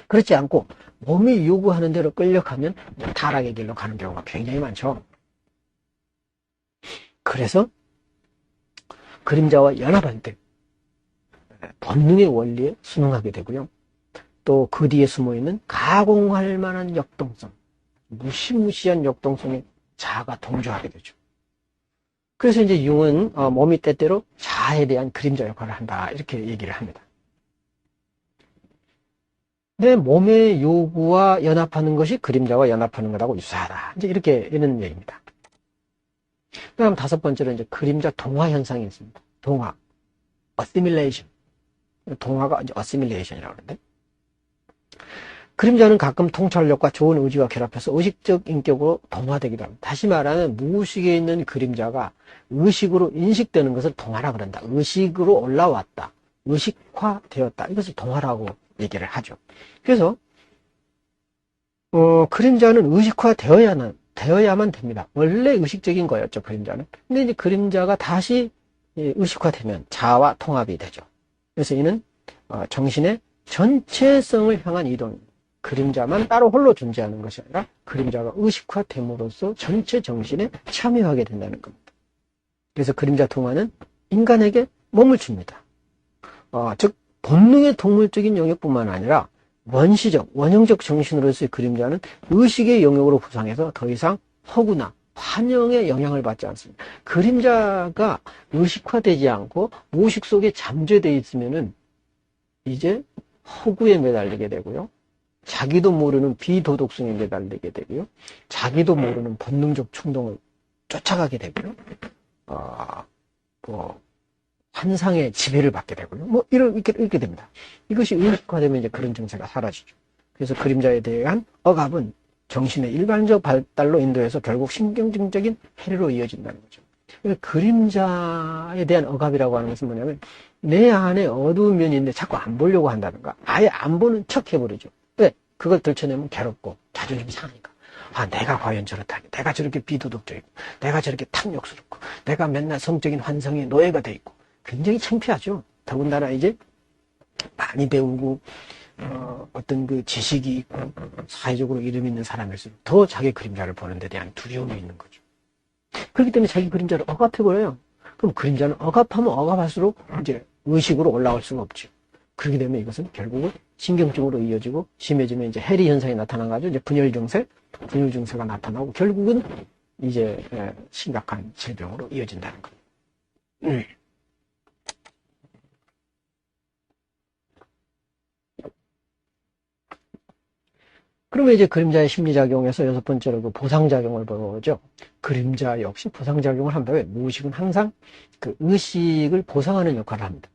그렇지 않고 몸이 요구하는 대로 끌려가면 타락의 길로 가는 경우가 굉장히 많죠. 그래서 그림자와 연합할 때 본능의 원리에 순응하게 되고요. 또 그 뒤에 숨어있는 가공할 만한 역동성, 무시무시한 역동성의 자아가 동조하게 되죠. 그래서 이제 융은 몸이 때때로 자아에 대한 그림자 역할을 한다 이렇게 얘기를 합니다. 내 몸의 요구와 연합하는 것이 그림자와 연합하는 것하고 유사하다. 이제 이렇게 이런 얘기입니다. 그다음 다섯 번째로 이제 그림자 동화 현상이 있습니다. 동화, assimilation. 동화가 이제 assimilation이라고 하는데 그림자는 가끔 통찰력과 좋은 의지와 결합해서 의식적 인격으로 동화되기도 합니다. 다시 말하면 무의식에 있는 그림자가 의식으로 인식되는 것을 동화라고 그런다. 의식으로 올라왔다. 의식화되었다. 이것을 동화라고 얘기를 하죠. 그래서 그림자는 의식화되어야만 됩니다. 원래 의식적인 거였죠, 그림자는. 근데 이제 그림자가 다시 의식화되면 자아와 통합이 되죠. 그래서 이는 정신의 전체성을 향한 이동입니다. 그림자만 따로 홀로 존재하는 것이 아니라 그림자가 의식화됨으로써 전체 정신에 참여하게 된다는 겁니다. 그래서 그림자 동화는 인간에게 몸을 줍니다. 즉 본능의 동물적인 영역뿐만 아니라 원시적, 원형적 정신으로서의 그림자는 의식의 영역으로 부상해서 더 이상 허구나 환영의 영향을 받지 않습니다. 그림자가 의식화되지 않고 무의식 속에 잠재되어 있으면은 이제 허구에 매달리게 되고요. 자기도 모르는 비도덕성에 매달리게 되고요. 자기도 모르는 본능적 충동을 쫓아가게 되고요. 환상의 지배를 받게 되고요. 이렇게 됩니다. 이것이 의식화되면 이제 그런 증세가 사라지죠. 그래서 그림자에 대한 억압은 정신의 일반적 발달로 인도해서 결국 신경증적인 해로로 이어진다는 거죠. 그래서 그림자에 대한 억압이라고 하는 것은 뭐냐면 내 안에 어두운 면이 있는데 자꾸 안 보려고 한다든가 아예 안 보는 척 해버리죠. 왜? 그걸 들춰내면 괴롭고 자존심이 상하니까. 내가 과연 저렇다니. 내가 저렇게 비도덕적이고 내가 저렇게 탐욕스럽고 내가 맨날 성적인 환상에 노예가 돼 있고 굉장히 창피하죠. 더군다나 이제 많이 배우고 어떤 그 지식이 있고 사회적으로 이름 있는 사람일수록 더 자기 그림자를 보는 데 대한 두려움이 있는 거죠. 그렇기 때문에 자기 그림자를 억압해버려요. 그럼 그림자는 억압하면 억압할수록 이제 의식으로 올라올 수가 없죠. 그렇게 되면 이것은 결국은 신경증으로 이어지고 심해지면 이제 해리 현상이 나타나가지고 이제 분열 증세가 나타나고 결국은 이제 심각한 질병으로 이어진다는 거예요. 그러면 이제 그림자의 심리작용에서 여섯 번째로 그 보상작용을 보죠. 그림자 역시 보상작용을 한다. 왜? 무의식은 항상 그 의식을 보상하는 역할을 합니다.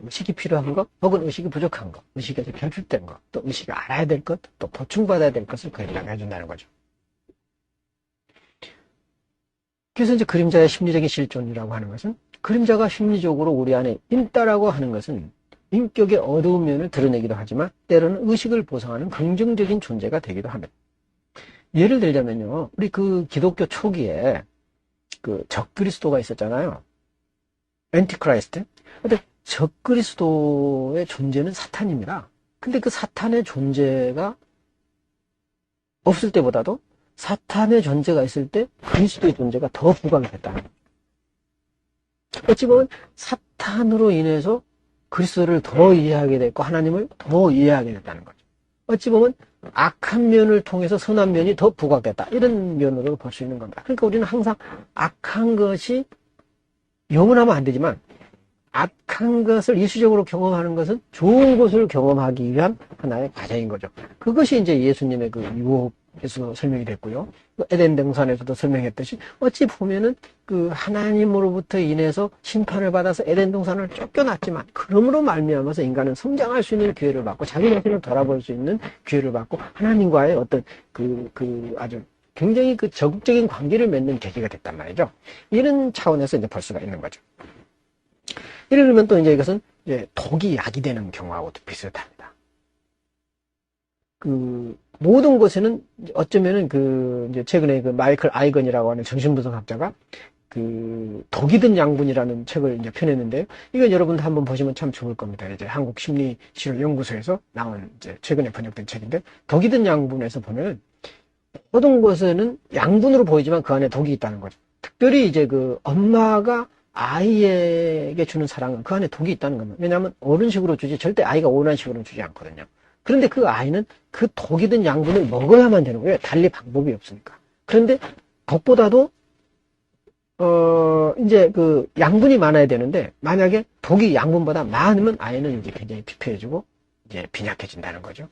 의식이 필요한 것, 혹은 의식이 부족한 것, 의식에서 결핍된 것, 또 의식이 알아야 될 것, 또 보충받아야 될 것을 그림자가 해준다는 거죠. 그래서 이제 그림자의 심리적인 실존이라고 하는 것은 그림자가 심리적으로 우리 안에 있다라고 하는 것은 인격의 어두운 면을 드러내기도 하지만 때로는 의식을 보상하는 긍정적인 존재가 되기도 합니다. 예를 들자면요, 우리 그 기독교 초기에 그 적그리스도가 있었잖아요. 엔티크라이스트. 근데 적그리스도의 존재는 사탄입니다. 근데 그 사탄의 존재가 없을 때보다도 사탄의 존재가 있을 때 그리스도의 존재가 더 부각이 됐다는 거죠. 어찌 보면 사탄으로 인해서 그리스도를 더 이해하게 됐고 하나님을 더 이해하게 됐다는 거죠. 어찌 보면 악한 면을 통해서 선한 면이 더 부각됐다. 이런 면으로 볼 수 있는 겁니다. 그러니까 우리는 항상 악한 것이 영원하면 안 되지만 악한 것을 일시적으로 경험하는 것은 좋은 것을 경험하기 위한 하나의 과정인 거죠. 그것이 이제 예수님의 그 유혹에서 설명이 됐고요. 에덴 동산에서도 설명했듯이 어찌 보면은 그 하나님으로부터 인해서 심판을 받아서 에덴 동산을 쫓겨났지만 그러므로 말미암아서 인간은 성장할 수 있는 기회를 받고 자기 자신을 돌아볼 수 있는 기회를 받고 하나님과의 어떤 아주 굉장히 그 적극적인 관계를 맺는 계기가 됐단 말이죠. 이런 차원에서 이제 볼 수가 있는 거죠. 예를 들면 또 이제 이것은 이제 독이 약이 되는 경우하고도 비슷합니다. 그 모든 것에는 어쩌면은 그 이제 최근에 그 마이클 아이건이라고 하는 정신분석학자가 그 독이 든 양분이라는 책을 이제 펴냈는데요. 이건 여러분도 한번 보시면 참 좋을 겁니다. 이제 한국심리치료연구소에서 나온 이제 최근에 번역된 책인데 독이 든 양분에서 보면은 모든 것에는 양분으로 보이지만 그 안에 독이 있다는 거죠. 특별히 이제 그 엄마가 아이에게 주는 사랑은 그 안에 독이 있다는 겁니다. 왜냐하면 어른식으로 주지 절대 아이가 원하는 식으로 주지 않거든요. 그런데 그 아이는 그 독이 든 양분을 먹어야만 되는 거예요. 달리 방법이 없으니까. 그런데 독보다도 이제 그 양분이 많아야 되는데 만약에 독이 양분보다 많으면 아이는 이제 굉장히 피폐해지고 이제 빈약해진다는 거죠.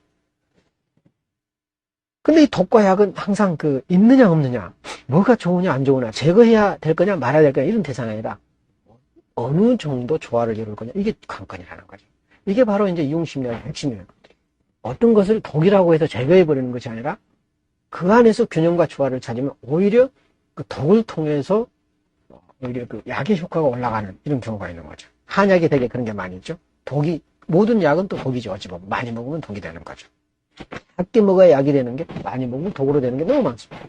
근데 이 독과 약은 항상 그 있느냐 없느냐, 뭐가 좋으냐 안 좋으냐, 제거해야 될 거냐 말아야 될 거냐 이런 대상이 아니라 어느 정도 조화를 이룰 거냐 이게 관건이라는 거죠. 이게 바로 이제 이용심리학의 핵심이에요. 어떤 것을 독이라고 해서 제거해버리는 것이 아니라 그 안에서 균형과 조화를 찾으면 오히려 그 독을 통해서 오히려 그 약의 효과가 올라가는 이런 경우가 있는 거죠. 한약이 되게 그런 게 많이 있죠. 모든 약은 또 독이죠. 어찌 보면 많이 먹으면 독이 되는 거죠. 작게 먹어야 약이 되는 게 많이 먹으면 독으로 되는 게 너무 많습니다.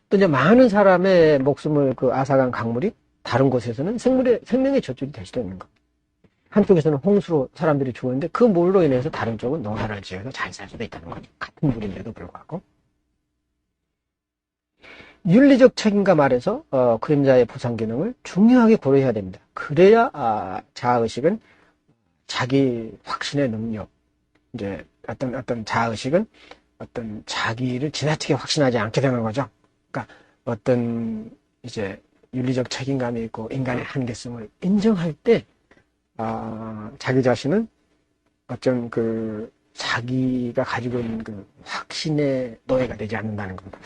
또 이제 많은 사람의 목숨을 그 앗아간 강물이 다른 곳에서는 생명의 저줄이 될 수도 있는 겁니다. 한쪽에서는 홍수로 사람들이 죽었는데 그 물로 인해서 다른 쪽은 농사를 지어서 잘 살 수도 있다는 거죠. 같은 물인데도 불구하고. 윤리적 책임감 아래서 그림자의 보상 기능을 중요하게 고려해야 됩니다. 그래야 자아의식은 자기 확신의 능력, 이제 어떤 자아의식은 어떤 자기를 지나치게 확신하지 않게 되는 거죠. 그러니까 어떤 이제 윤리적 책임감이 있고 인간의 한계성을 인정할 때 자기 자신은 어떤 그 자기가 가지고 있는 그 확신의 노예가 되지 않는다는 겁니다.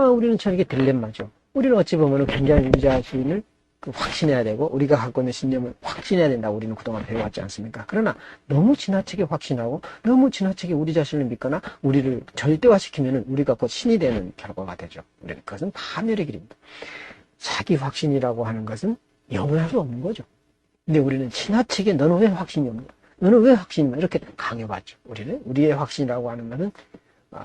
우리는 참 이게 딜레마죠. 우리는 어찌 보면은 굉장히 우리 자신을 그 확신해야 되고 우리가 갖고 있는 신념을 확신해야 된다고 우리는 그동안 배워왔지 않습니까? 그러나 너무 지나치게 확신하고 너무 지나치게 우리 자신을 믿거나 우리를 절대화시키면은 우리가 곧 신이 되는 결과가 되죠. 우리는 그것은 파멸의 길입니다. 자기 확신이라고 하는 것은 영원할 수 없는 거죠. 근데 우리는 지나치게 너는 왜 확신이 없냐? 너는 왜 확신이 없냐? 이렇게 강요받죠. 우리의 확신이라고 하는 것은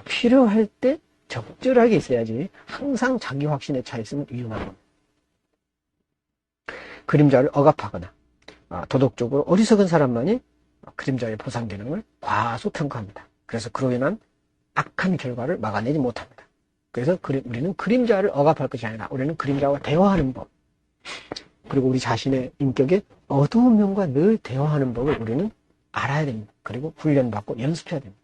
필요할 때 적절하게 있어야지 항상 자기 확신에 차 있으면 위험한 겁니다. 그림자를 억압하거나 도덕적으로 어리석은 사람만이 그림자의 보상 기능을 과소평가합니다. 그래서 그로 인한 악한 결과를 막아내지 못합니다. 그래서 우리는 그림자를 억압할 것이 아니라 우리는 그림자와 대화하는 법, 그리고 우리 자신의 인격에 어두운 면과 늘 대화하는 법을 우리는 알아야 됩니다. 그리고 훈련받고 연습해야 됩니다.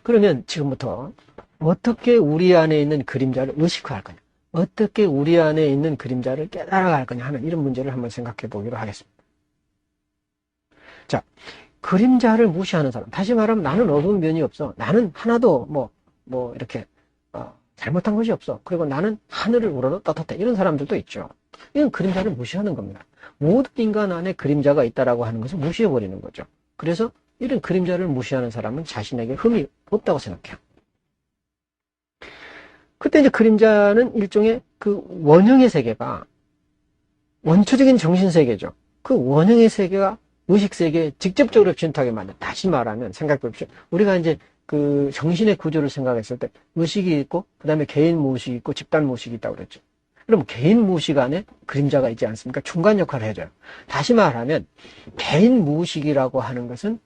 그러면 지금부터 어떻게 우리 안에 있는 그림자를 의식화할 거냐, 어떻게 우리 안에 있는 그림자를 깨달아갈 거냐 하는 이런 문제를 한번 생각해 보기로 하겠습니다. 자, 그림자를 무시하는 사람, 다시 말하면 나는 어두운 면이 없어, 나는 하나도 이렇게 잘못한 것이 없어, 그리고 나는 하늘을 우러러 떳떳해, 이런 사람들도 있죠. 이건 그림자를 무시하는 겁니다. 모든 인간 안에 그림자가 있다라고 하는 것을 무시해버리는 거죠. 그래서 이런 그림자를 무시하는 사람은 자신에게 흠이 없다고 생각해요. 그때 이제 그림자는 일종의 그 원형의 세계가 원초적인 정신세계죠. 그 원형의 세계가 의식세계에 직접적으로 진입하게 만든, 다시 말하면 생각해 보십시오. 우리가 이제 그 정신의 구조를 생각했을 때 의식이 있고, 그 다음에 개인 무의식이 있고, 집단 무의식이 있다고 그랬죠. 그럼 개인 무의식 안에 그림자가 있지 않습니까? 중간 역할을 해줘요. 다시 말하면 개인 무의식이라고 하는 것은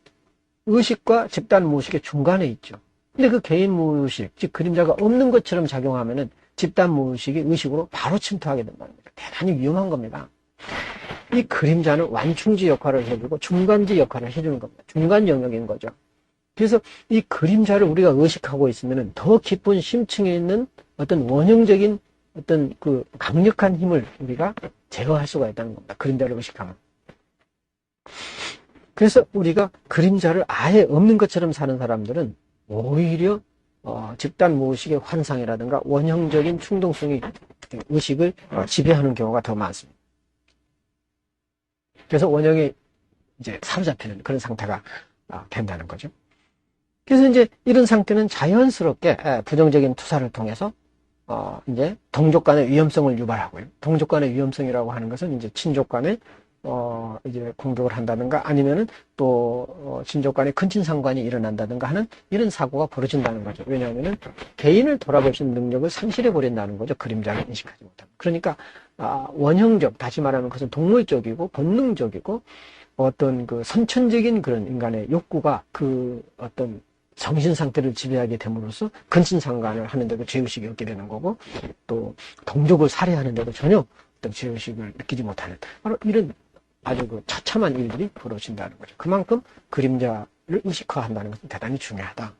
의식과 집단 무의식의 중간에 있죠. 근데 그 개인 무의식, 즉 그림자가 없는 것처럼 작용하면은 집단 무의식이 의식으로 바로 침투하게 된다는 거죠. 대단히 위험한 겁니다. 이 그림자는 완충지 역할을 해주고 중간지 역할을 해주는 겁니다. 중간 영역인 거죠. 그래서 이 그림자를 우리가 의식하고 있으면은 더 깊은 심층에 있는 어떤 원형적인 어떤 그 강력한 힘을 우리가 제거할 수가 있다는 겁니다. 그림자를 의식하면. 그래서 우리가 그림자를 아예 없는 것처럼 사는 사람들은 오히려 집단 무의식의 환상이라든가 원형적인 충동성이 의식을 지배하는 경우가 더 많습니다. 그래서 원형에 이제 사로잡히는 그런 상태가 된다는 거죠. 그래서 이제 이런 상태는 자연스럽게 부정적인 투사를 통해서 이제 동족 간의 위험성을 유발하고요. 동족 간의 위험성이라고 하는 것은 이제 친족 간의 이제 공격을 한다든가 아니면은 또 친족 간의 근친상간이 일어난다든가 하는 이런 사고가 벌어진다는 거죠. 왜냐하면은 개인을 돌아볼 수 있는 능력을 상실해 버린다는 거죠. 그림자를 인식하지 못하면. 그러니까 원형적, 다시 말하면 그것은 동물적이고 본능적이고 어떤 그 선천적인 그런 인간의 욕구가 그 어떤 정신 상태를 지배하게 됨으로써 근친상간을 하는데도 죄의식이 없게 되는 거고, 또 동족을 살해하는데도 전혀 어떤 죄의식을 느끼지 못하는 바로 이런 아주 그 처참한 일들이 벌어진다는 거죠. 그만큼 그림자를 의식화한다는 것은 대단히 중요하다.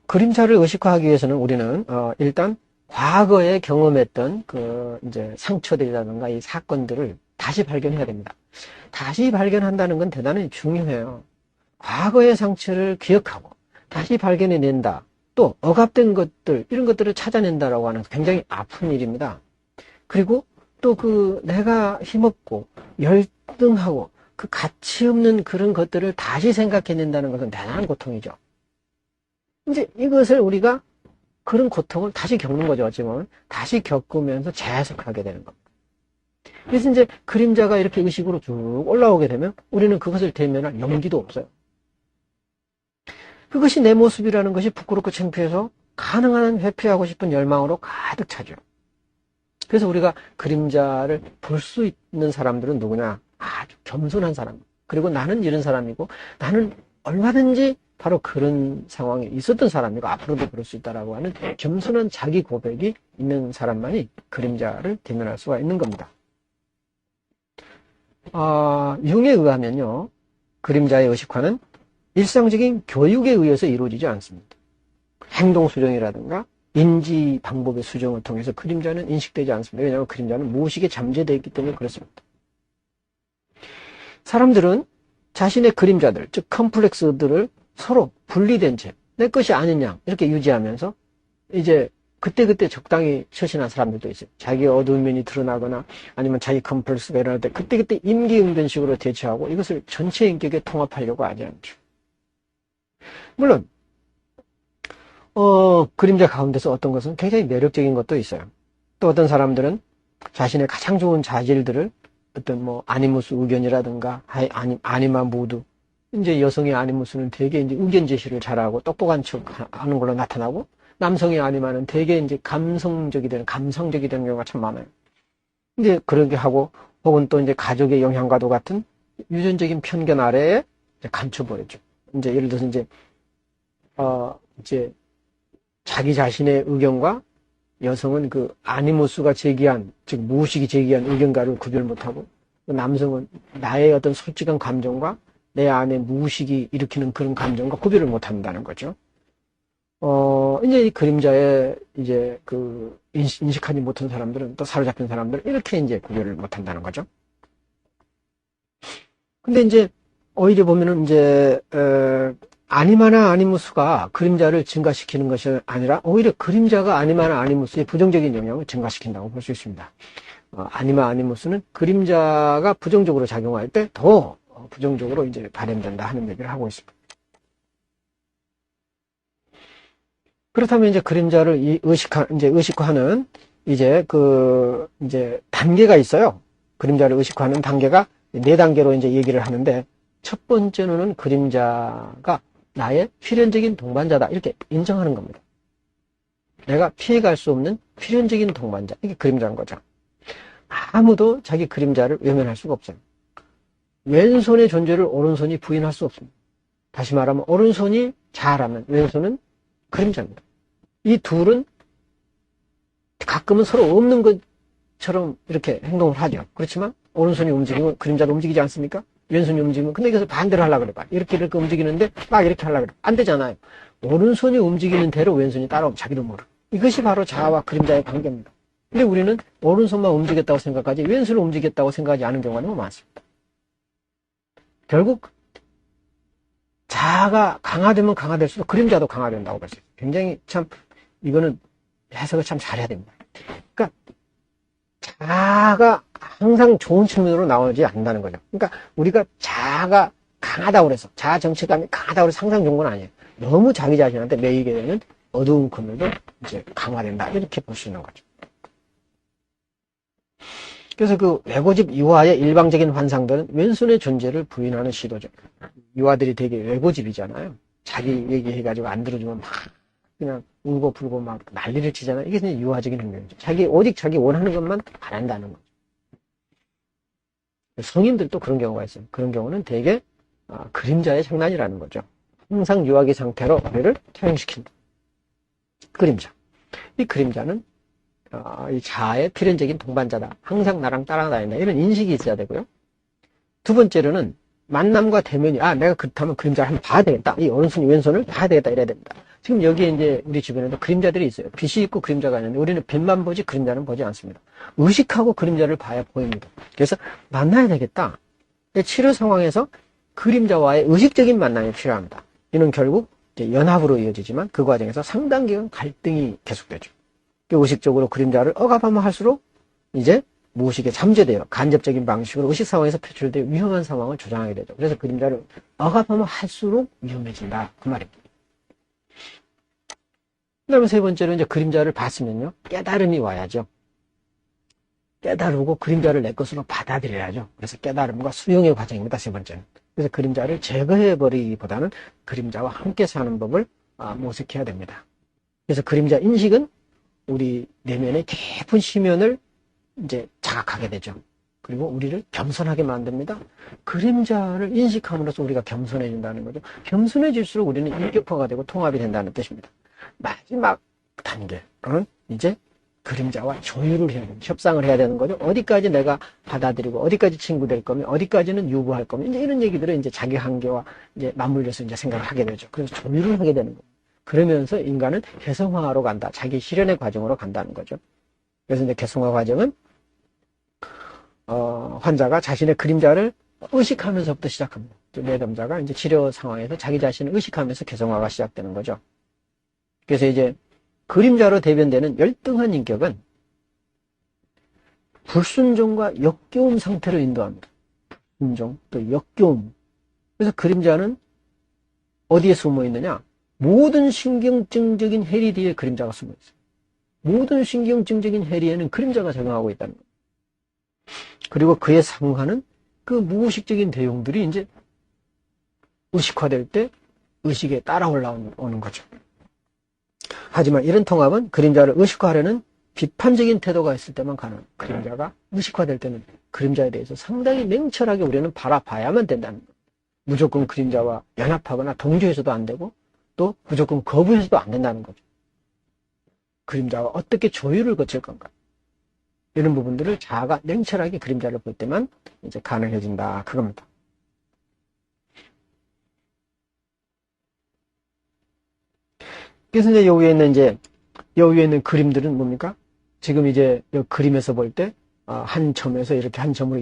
그림자를 의식화하기 위해서는 우리는 일단 과거에 경험했던 그 이제 상처들이라든가 이 사건들을 다시 발견해야 됩니다. 다시 발견한다는 건 대단히 중요해요. 과거의 상처를 기억하고 다시 발견해낸다. 또 억압된 것들, 이런 것들을 찾아낸다라고 하는 굉장히 아픈 일입니다. 그리고 또 그 내가 힘없고 열등하고 그 가치 없는 그런 것들을 다시 생각해낸다는 것은 대단한 고통이죠. 이제 이것을 우리가 그런 고통을 다시 겪는 거죠. 어찌보면 다시 겪으면서 재해석하게 되는 겁니다. 그래서 이제 그림자가 이렇게 의식으로 쭉 올라오게 되면 우리는 그것을 대면할 용기도 없어요. 그것이 내 모습이라는 것이 부끄럽고 창피해서 가능한 회피하고 싶은 열망으로 가득 차죠. 그래서 우리가 그림자를 볼 수 있는 사람들은 누구냐? 아주 겸손한 사람. 그리고 나는 이런 사람이고 나는 얼마든지 바로 그런 상황에 있었던 사람이고 앞으로도 그럴 수 있다라고 하는 겸손한 자기 고백이 있는 사람만이 그림자를 대면할 수가 있는 겁니다. 융에 의하면요, 그림자의 의식화는 일상적인 교육에 의해서 이루어지지 않습니다. 행동 수정이라든가 인지 방법의 수정을 통해서 그림자는 인식되지 않습니다. 왜냐하면 그림자는 무의식에 잠재되어 있기 때문에 그렇습니다. 사람들은 자신의 그림자들, 즉 컴플렉스들을 서로 분리된 채 내 것이 아닌 양 이렇게 유지하면서 이제 그때그때 적당히 처신한 사람들도 있어요. 자기의 어두운 면이 드러나거나 아니면 자기 컴플렉스가 일어날 때 그때그때 임기응변식으로 대처하고 이것을 전체 인격에 통합하려고 하지 않죠. 물론 그림자 가운데서 어떤 것은 굉장히 매력적인 것도 있어요. 또 어떤 사람들은 자신의 가장 좋은 자질들을 어떤 뭐 아니무스 의견이라든가 아니마 모두, 이제 여성의 아니무스는 되게 이제 의견 제시를 잘하고 똑똑한 척 하는 걸로 나타나고, 남성의 아니마는 되게 이제 감성적이 되는 경우가 참 많아요. 이제 그렇게 하고, 혹은 또 이제 가족의 영향과도 같은 유전적인 편견 아래에 이제 감춰버렸죠. 이제 예를 들어서 이제 자기 자신의 의견과 여성은 그 아니모스가 제기한, 즉 무의식이 제기한 의견과를 구별 못하고, 남성은 나의 어떤 솔직한 감정과 내 안에 무의식이 일으키는 그런 감정과 구별을 못한다는 거죠. 이제 이 그림자에 이제 그 인식하지 못한 사람들은, 또 사로잡힌 사람들은 이렇게 이제 구별을 못한다는 거죠. 근데 이제 오히려 보면은 이제 아니마나 아니무스가 그림자를 증가시키는 것이 아니라 오히려 그림자가 아니마나 아니무스의 부정적인 영향을 증가시킨다고 볼 수 있습니다. 아니마 아니무스는 그림자가 부정적으로 작용할 때 더 부정적으로 이제 발현된다 하는 얘기를 하고 있습니다. 그렇다면 이제 그림자를 의식화하는 이제 단계가 있어요. 그림자를 의식화하는 단계가 4단계로 이제 얘기를 하는데, 첫 번째로는 그림자가 나의 필연적인 동반자다, 이렇게 인정하는 겁니다. 내가 피해갈 수 없는 필연적인 동반자, 이게 그림자인 거죠. 아무도 자기 그림자를 외면할 수가 없어요. 왼손의 존재를 오른손이 부인할 수 없습니다. 다시 말하면 오른손이 자라면 왼손은 그림자입니다. 이 둘은 가끔은 서로 없는 것처럼 이렇게 행동을 하죠. 그렇지만 오른손이 움직이면 그림자도 움직이지 않습니까? 왼손이 움직이면, 근데 이것을 반대로 하려고 그래. 이렇게 움직이는데 막 이렇게 하려고 그래. 안 되잖아요. 오른손이 움직이는 대로 왼손이 따라오면 자기도 모르고. 이것이 바로 자아와 그림자의 관계입니다. 근데 우리는 오른손만 움직였다고 생각하지 왼손을 움직였다고 생각하지 않은 경우가 너무 많습니다. 결국 자아가 강화되면 강화될수록 그림자도 강화된다고 볼 수 있어요. 굉장히 참 이거는 해석을 참 잘해야 됩니다. 그러니까 자아가 항상 좋은 측면으로 나오지 않는다는 거죠. 그러니까 우리가 자아가 강하다고 그래서, 자아 정체감이 강하다고 해서 항상 좋은 건 아니에요. 너무 자기 자신한테 매이게 되는 어두운 그늘도 이제 강화된다, 이렇게 볼 수 있는 거죠. 그래서 그 외고집 유아의 일방적인 환상들은 왼손의 존재를 부인하는 시도죠. 유아들이 되게 외고집이잖아요. 자기 얘기해가지고 안 들어주면 막 그냥 울고 불고 막 난리를 치잖아요. 이게 이제 유아적인 행동이죠. 오직 자기 원하는 것만 바란다는 거죠. 성인들도 그런 경우가 있어요. 그런 경우는 되게 그림자의 장난이라는 거죠. 항상 유아기 상태로 우리를 퇴행시킨다. 그림자. 이 그림자는 이 자아의 필연적인 동반자다. 항상 나랑 따라다닌다. 이런 인식이 있어야 되고요. 두 번째로는 만남과 대면이, 내가 그렇다면 그림자를 한번 봐야 되겠다. 이 오른손이 왼손을 봐야 되겠다. 이래야 됩니다. 지금 여기에 이제 우리 주변에도 그림자들이 있어요. 빛이 있고 그림자가 있는데 우리는 빛만 보지 그림자는 보지 않습니다. 의식하고 그림자를 봐야 보입니다. 그래서 만나야 되겠다. 치료 상황에서 그림자와의 의식적인 만남이 필요합니다. 이는 결국 이제 연합으로 이어지지만 그 과정에서 상당 기간 갈등이 계속되죠. 의식적으로 그림자를 억압하면 할수록 이제 무의식에 잠재되어 간접적인 방식으로 의식 상황에서 표출되어 위험한 상황을 조장하게 되죠. 그래서 그림자를 억압하면 할수록 위험해진다. 그 말입니다. 그 다음에 세 번째로 이제 그림자를 봤으면요, 깨달음이 와야죠. 깨달고 그림자를 내 것으로 받아들여야죠. 그래서 깨달음과 수용의 과정입니다. 세 번째는. 그래서 그림자를 제거해버리기보다는 그림자와 함께 사는 법을 모색해야 됩니다. 그래서 그림자 인식은 우리 내면의 깊은 심연을 이제 자각하게 되죠. 그리고 우리를 겸손하게 만듭니다. 그림자를 인식함으로써 우리가 겸손해진다는 거죠. 겸손해질수록 우리는 일격화가 되고 통합이 된다는 뜻입니다. 마지막 단계로는 이제 그림자와 조율을 해야 됩니다. 협상을 해야 되는 거죠. 어디까지 내가 받아들이고, 어디까지 친구 될 거면, 어디까지는 유보할 거면, 이제 이런 얘기들을 이제 자기 한계와 이제 맞물려서 이제 생각을 하게 되죠. 그래서 조율을 하게 되는 거예요. 그러면서 인간은 개성화로 간다. 자기 실현의 과정으로 간다는 거죠. 그래서 이제 개성화 과정은, 환자가 자신의 그림자를 의식하면서부터 시작합니다. 내담자가 이제 치료 상황에서 자기 자신을 의식하면서 개성화가 시작되는 거죠. 그래서 이제 그림자로 대변되는 열등한 인격은 불순종과 역겨움 상태로 인도합니다. 불순종, 또 역겨움. 그래서 그림자는 어디에 숨어 있느냐? 모든 신경증적인 해리 뒤에 그림자가 숨어 있어요. 모든 신경증적인 해리에는 그림자가 작용하고 있다는 거예요. 그리고 그에 상응하는 그 무의식적인 대용들이 이제 의식화될 때 의식에 따라 올라오는 거죠. 하지만 이런 통합은 그림자를 의식화하려는 비판적인 태도가 있을 때만 가능합니다. 그림자가 의식화될 때는 그림자에 대해서 상당히 냉철하게 우리는 바라봐야만 된다는 거예요. 무조건 그림자와 연합하거나 동조해서도 안 되고 또 무조건 거부해서도 안 된다는 거죠. 그림자와 어떻게 조율을 거칠 건가. 이런 부분들을 자아가 냉철하게 그림자를 볼 때만 이제 가능해진다. 그겁니다. 그래서 이제 여기에 있는 그림들은 뭡니까? 지금 이제 이 그림에서 볼 때, 한 점에서 이렇게 한 점으로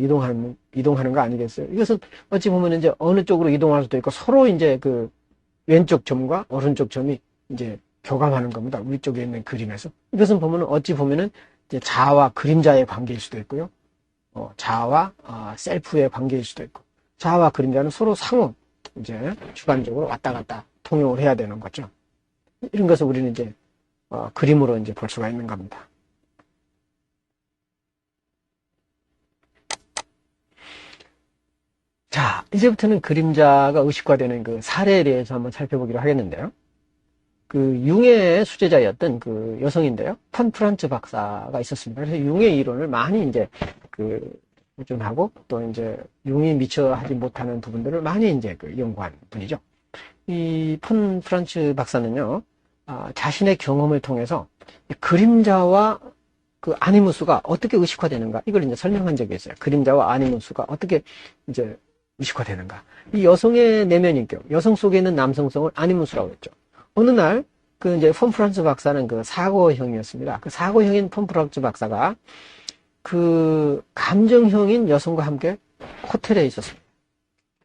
이동하는 거 아니겠어요? 이것은 어찌 보면 이제 어느 쪽으로 이동할 수도 있고 서로 이제 그 왼쪽 점과 오른쪽 점이 이제 교감하는 겁니다. 위쪽에 있는 그림에서. 이것은 보면은 어찌 보면은 이제 자아와 그림자의 관계일 수도 있고요. 자아와 셀프의 관계일 수도 있고. 자아와 그림자는 서로 상호 이제 주관적으로 왔다 갔다 통용을 해야 되는 거죠. 이런 것을 우리는 이제 그림으로 이제 볼 수가 있는 겁니다. 자, 이제부터는 그림자가 의식화되는 그 사례에 대해서 한번 살펴보기로 하겠는데요. 그 융의 수제자였던 그 여성인데요. 폰 프란츠 박사가 있었습니다. 그래서 융의 이론을 많이 이제 보존하고 또 이제 융이 미처 하지 못하는 부분들을 많이 이제 연구한 분이죠. 이 폰 프란츠 박사는요, 자신의 경험을 통해서 그림자와 그 아니무스가 어떻게 의식화되는가 이걸 이제 설명한 적이 있어요. 그림자와 아니무스가 어떻게 이제 의식화되는가. 이 여성의 내면 인격, 여성 속에 있는 남성성을 아니무스라고 했죠. 어느 날 그 이제 폰 프란츠 박사는 그 사고형이었습니다. 그 사고형인 폰 프란츠 박사가 그 감정형인 여성과 함께 호텔에 있었습니다.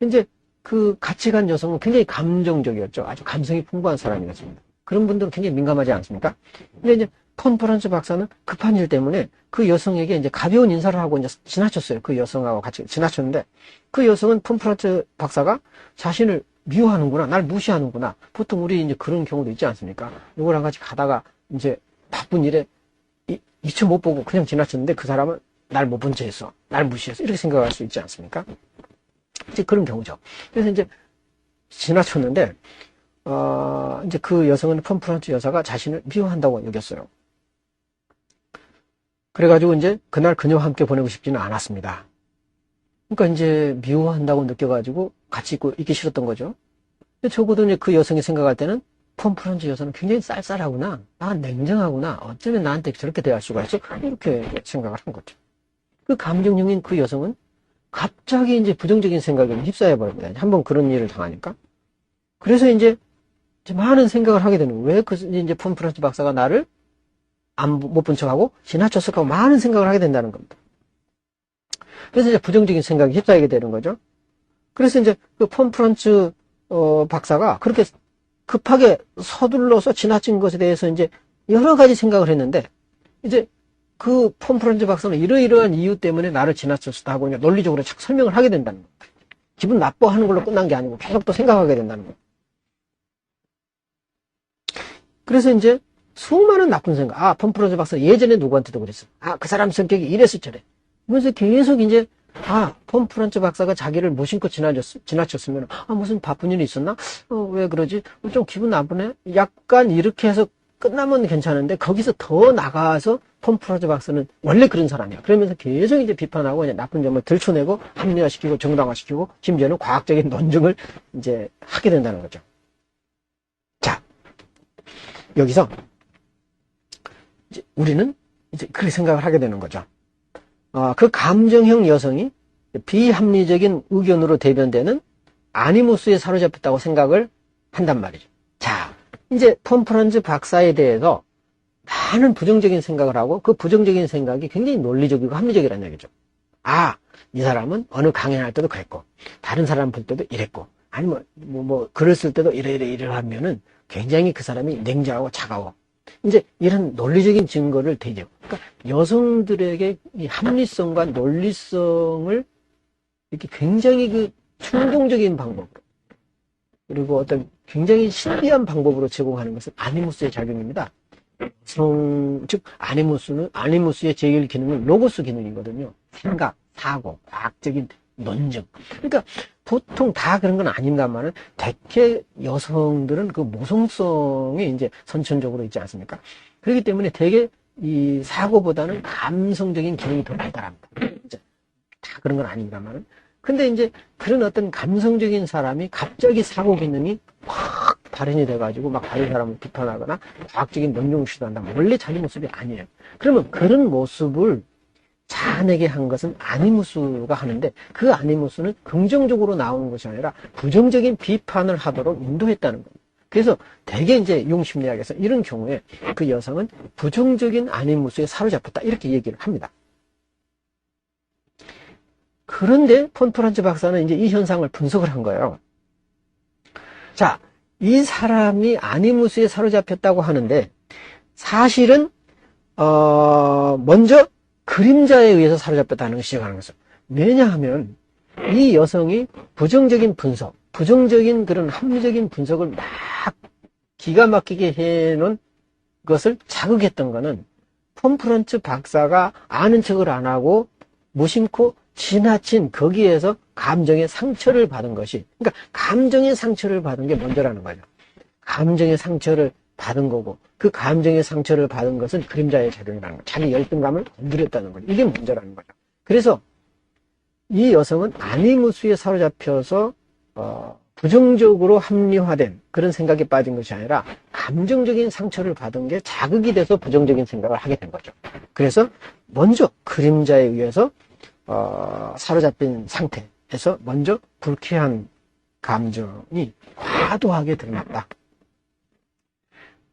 이제 그 같이 간 여성은 굉장히 감정적이었죠. 아주 감성이 풍부한 사람이었습니다. 그런 분들은 굉장히 민감하지 않습니까? 근데 이제 폰 프란츠 박사는 급한 일 때문에 그 여성에게 이제 가벼운 인사를 하고 이제 지나쳤어요. 그 여성하고 같이 지나쳤는데 그 여성은 폰 프란츠 박사가 자신을 미워하는구나, 날 무시하는구나. 보통 우리 이제 그런 경우도 있지 않습니까? 누구랑 같이 가다가 이제 바쁜 일에 미처 못 보고 그냥 지나쳤는데 그 사람은 날 못 본 채 했어. 날 무시했어. 이렇게 생각할 수 있지 않습니까? 이제 그런 경우죠. 그래서 이제 지나쳤는데, 이제 그 여성은 폰 프란츠 여사가 자신을 미워한다고 여겼어요. 그래가지고 이제 그날 그녀와 함께 보내고 싶지는 않았습니다. 그러니까 이제 미워한다고 느껴가지고 같이 있기 싫었던 거죠. 근데 적어도 이제 그 여성이 생각할 때는 폰 프란츠 여사는 굉장히 쌀쌀하구나. 냉정하구나. 어쩌면 나한테 저렇게 대할 수가 있어? 이렇게 생각을 한 거죠. 그 감정형인 그 여성은 갑자기 이제 부정적인 생각에 휩싸여 버립니다. 한번 그런 일을 당하니까. 그래서 이제 많은 생각을 하게 되는 거예요. 왜 이제 폰 프란츠 박사가 나를 못 본 척하고 지나쳤을까? 많은 생각을 하게 된다는 겁니다. 그래서 이제 부정적인 생각에 휩싸이게 되는 거죠. 그래서 이제 그 폰 프란츠 박사가 그렇게 급하게 서둘러서 지나친 것에 대해서 이제 여러 가지 생각을 했는데 이제 그 폰 프란츠 박사는 이러이러한 이유 때문에 나를 지나쳤다 하고 이제 논리적으로 착 설명을 하게 된다는 겁니다. 기분 나빠하는 걸로 끝난 게 아니고 계속 또 생각하게 된다는 거예요. 그래서 이제 수많은 나쁜 생각, 폰 프란츠 박사 예전에 누구한테도 그랬어. 그 사람 성격이 이랬을 저래. 그래서 계속 이제 폰 프란츠 박사가 자기를 무심코 지나쳤으면 무슨 바쁜 일이 있었나? 왜 그러지? 좀 기분 나쁘네? 약간 이렇게 해서 끝나면 괜찮은데 거기서 더 나가서 폰 프란츠 박사는 원래 그런 사람이야. 그러면서 계속 이제 비판하고 이제 나쁜 점을 들춰내고 합리화시키고 정당화시키고 심지어는 과학적인 논증을 이제 하게 된다는 거죠. 자, 여기서 이제 우리는 이제 그렇게 생각을 하게 되는 거죠. 그 감정형 여성이 비합리적인 의견으로 대변되는 아니무스에 사로잡혔다고 생각을 한단 말이죠. 자, 이제 폰 프란츠 박사에 대해서 많은 부정적인 생각을 하고 그 부정적인 생각이 굉장히 논리적이고 합리적이라는 얘기죠. 이 사람은 어느 강연할 때도 그랬고 다른 사람 볼 때도 이랬고 아니면 뭐 글을 쓸 때도 이러하면은 굉장히 그 사람이 냉정하고 차가워. 이제 이런 논리적인 증거를 대죠. 그러니까 여성들에게 이 합리성과 논리성을 이렇게 굉장히 그 충동적인 방법 그리고 어떤 굉장히 신비한 방법으로 제공하는 것은 아니무스의 작용입니다. 즉 아니무스의 제1 기능은 로고스 기능이거든요. 생각, 사고, 과학적인 논증. 그러니까 보통 다 그런 건 아닌가만은 대개 여성들은 그 모성성이 이제 선천적으로 있지 않습니까? 그렇기 때문에 대개 이 사고보다는 감성적인 기능이 더 발달합니다. 다 그런 건 아닌가만은. 근데 이제 그런 어떤 감성적인 사람이 갑자기 사고 기능이 확 달인이 돼가지고 막 다른 사람을 비판하거나 과학적인 명령을 시도한다면 원래 자기 모습이 아니에요. 그러면 그런 모습을 자아내게 한 것은 아니무스가 하는데 그 아니무스는 긍정적으로 나오는 것이 아니라 부정적인 비판을 하도록 인도했다는 겁니다. 그래서 대개 이제 융심리학에서 이런 경우에 그 여성은 부정적인 아니무스에 사로잡혔다 이렇게 얘기를 합니다. 그런데 폰 프란츠 박사는 이제 이 현상을 분석을 한 거예요. 자, 이 사람이 아니무스에 사로잡혔다고 하는데 사실은 먼저 그림자에 의해서 사로잡혔다는 것을 시작하는 거죠. 왜냐하면 이 여성이 부정적인 분석, 부정적인 그런 합리적인 분석을 막 기가 막히게 해놓은 것을 자극했던 거는 폰 프란츠 박사가 아는 척을 안 하고 무심코 지나친 거기에서 감정의 상처를 받은 것이, 그러니까 감정의 상처를 받은 게 먼저라는 거죠. 감정의 상처를 받은 거고 그 감정의 상처를 받은 것은 그림자의 작용이라는 거죠. 자기 열등감을 건드렸다는 거죠. 이게 문제라는 거죠. 그래서 이 여성은 아니무스에 사로잡혀서 부정적으로 합리화된 그런 생각에 빠진 것이 아니라 감정적인 상처를 받은 게 자극이 돼서 부정적인 생각을 하게 된 거죠. 그래서 먼저 그림자에 의해서 사로잡힌 상태에서 먼저 불쾌한 감정이 과도하게 드러났다.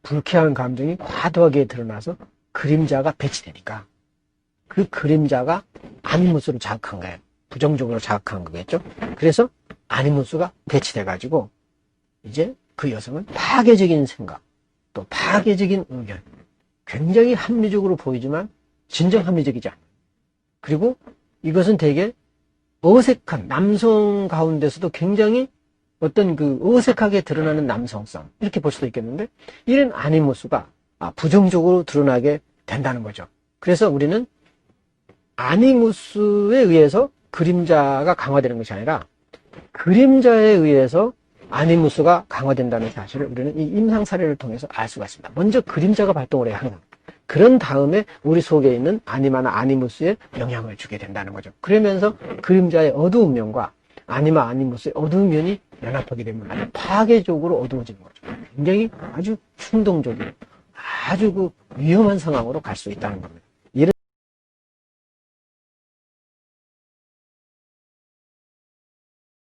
불쾌한 감정이 과도하게 드러나서 그림자가 배치되니까 그 그림자가 아니무스를 자극한 거예요. 부정적으로 자극한 거겠죠. 그래서 아니무스가 배치돼가지고 이제 그 여성은 파괴적인 생각, 또 파괴적인 의견, 굉장히 합리적으로 보이지만 진정 합리적이지 않아요. 그리고 이것은 되게 어색한 남성 가운데서도 굉장히 어떤 그 어색하게 드러나는 남성성 이렇게 볼 수도 있겠는데 이런 아니무스가 부정적으로 드러나게 된다는 거죠. 그래서 우리는 아니무스에 의해서 그림자가 강화되는 것이 아니라 그림자에 의해서 아니무스가 강화된다는 사실을 우리는 이 임상 사례를 통해서 알 수가 있습니다. 먼저 그림자가 발동을 해요, 항상. 그런 다음에 우리 속에 있는 아니마나 아니무스에 영향을 주게 된다는 거죠. 그러면서 그림자의 어두운 면과 아니마 아니무스의 어두운 면이 연합하게 되면 아주 파괴적으로 어두워지는 거죠. 굉장히 아주 충동적이고 아주 그 위험한 상황으로 갈 수 있다는 겁니다.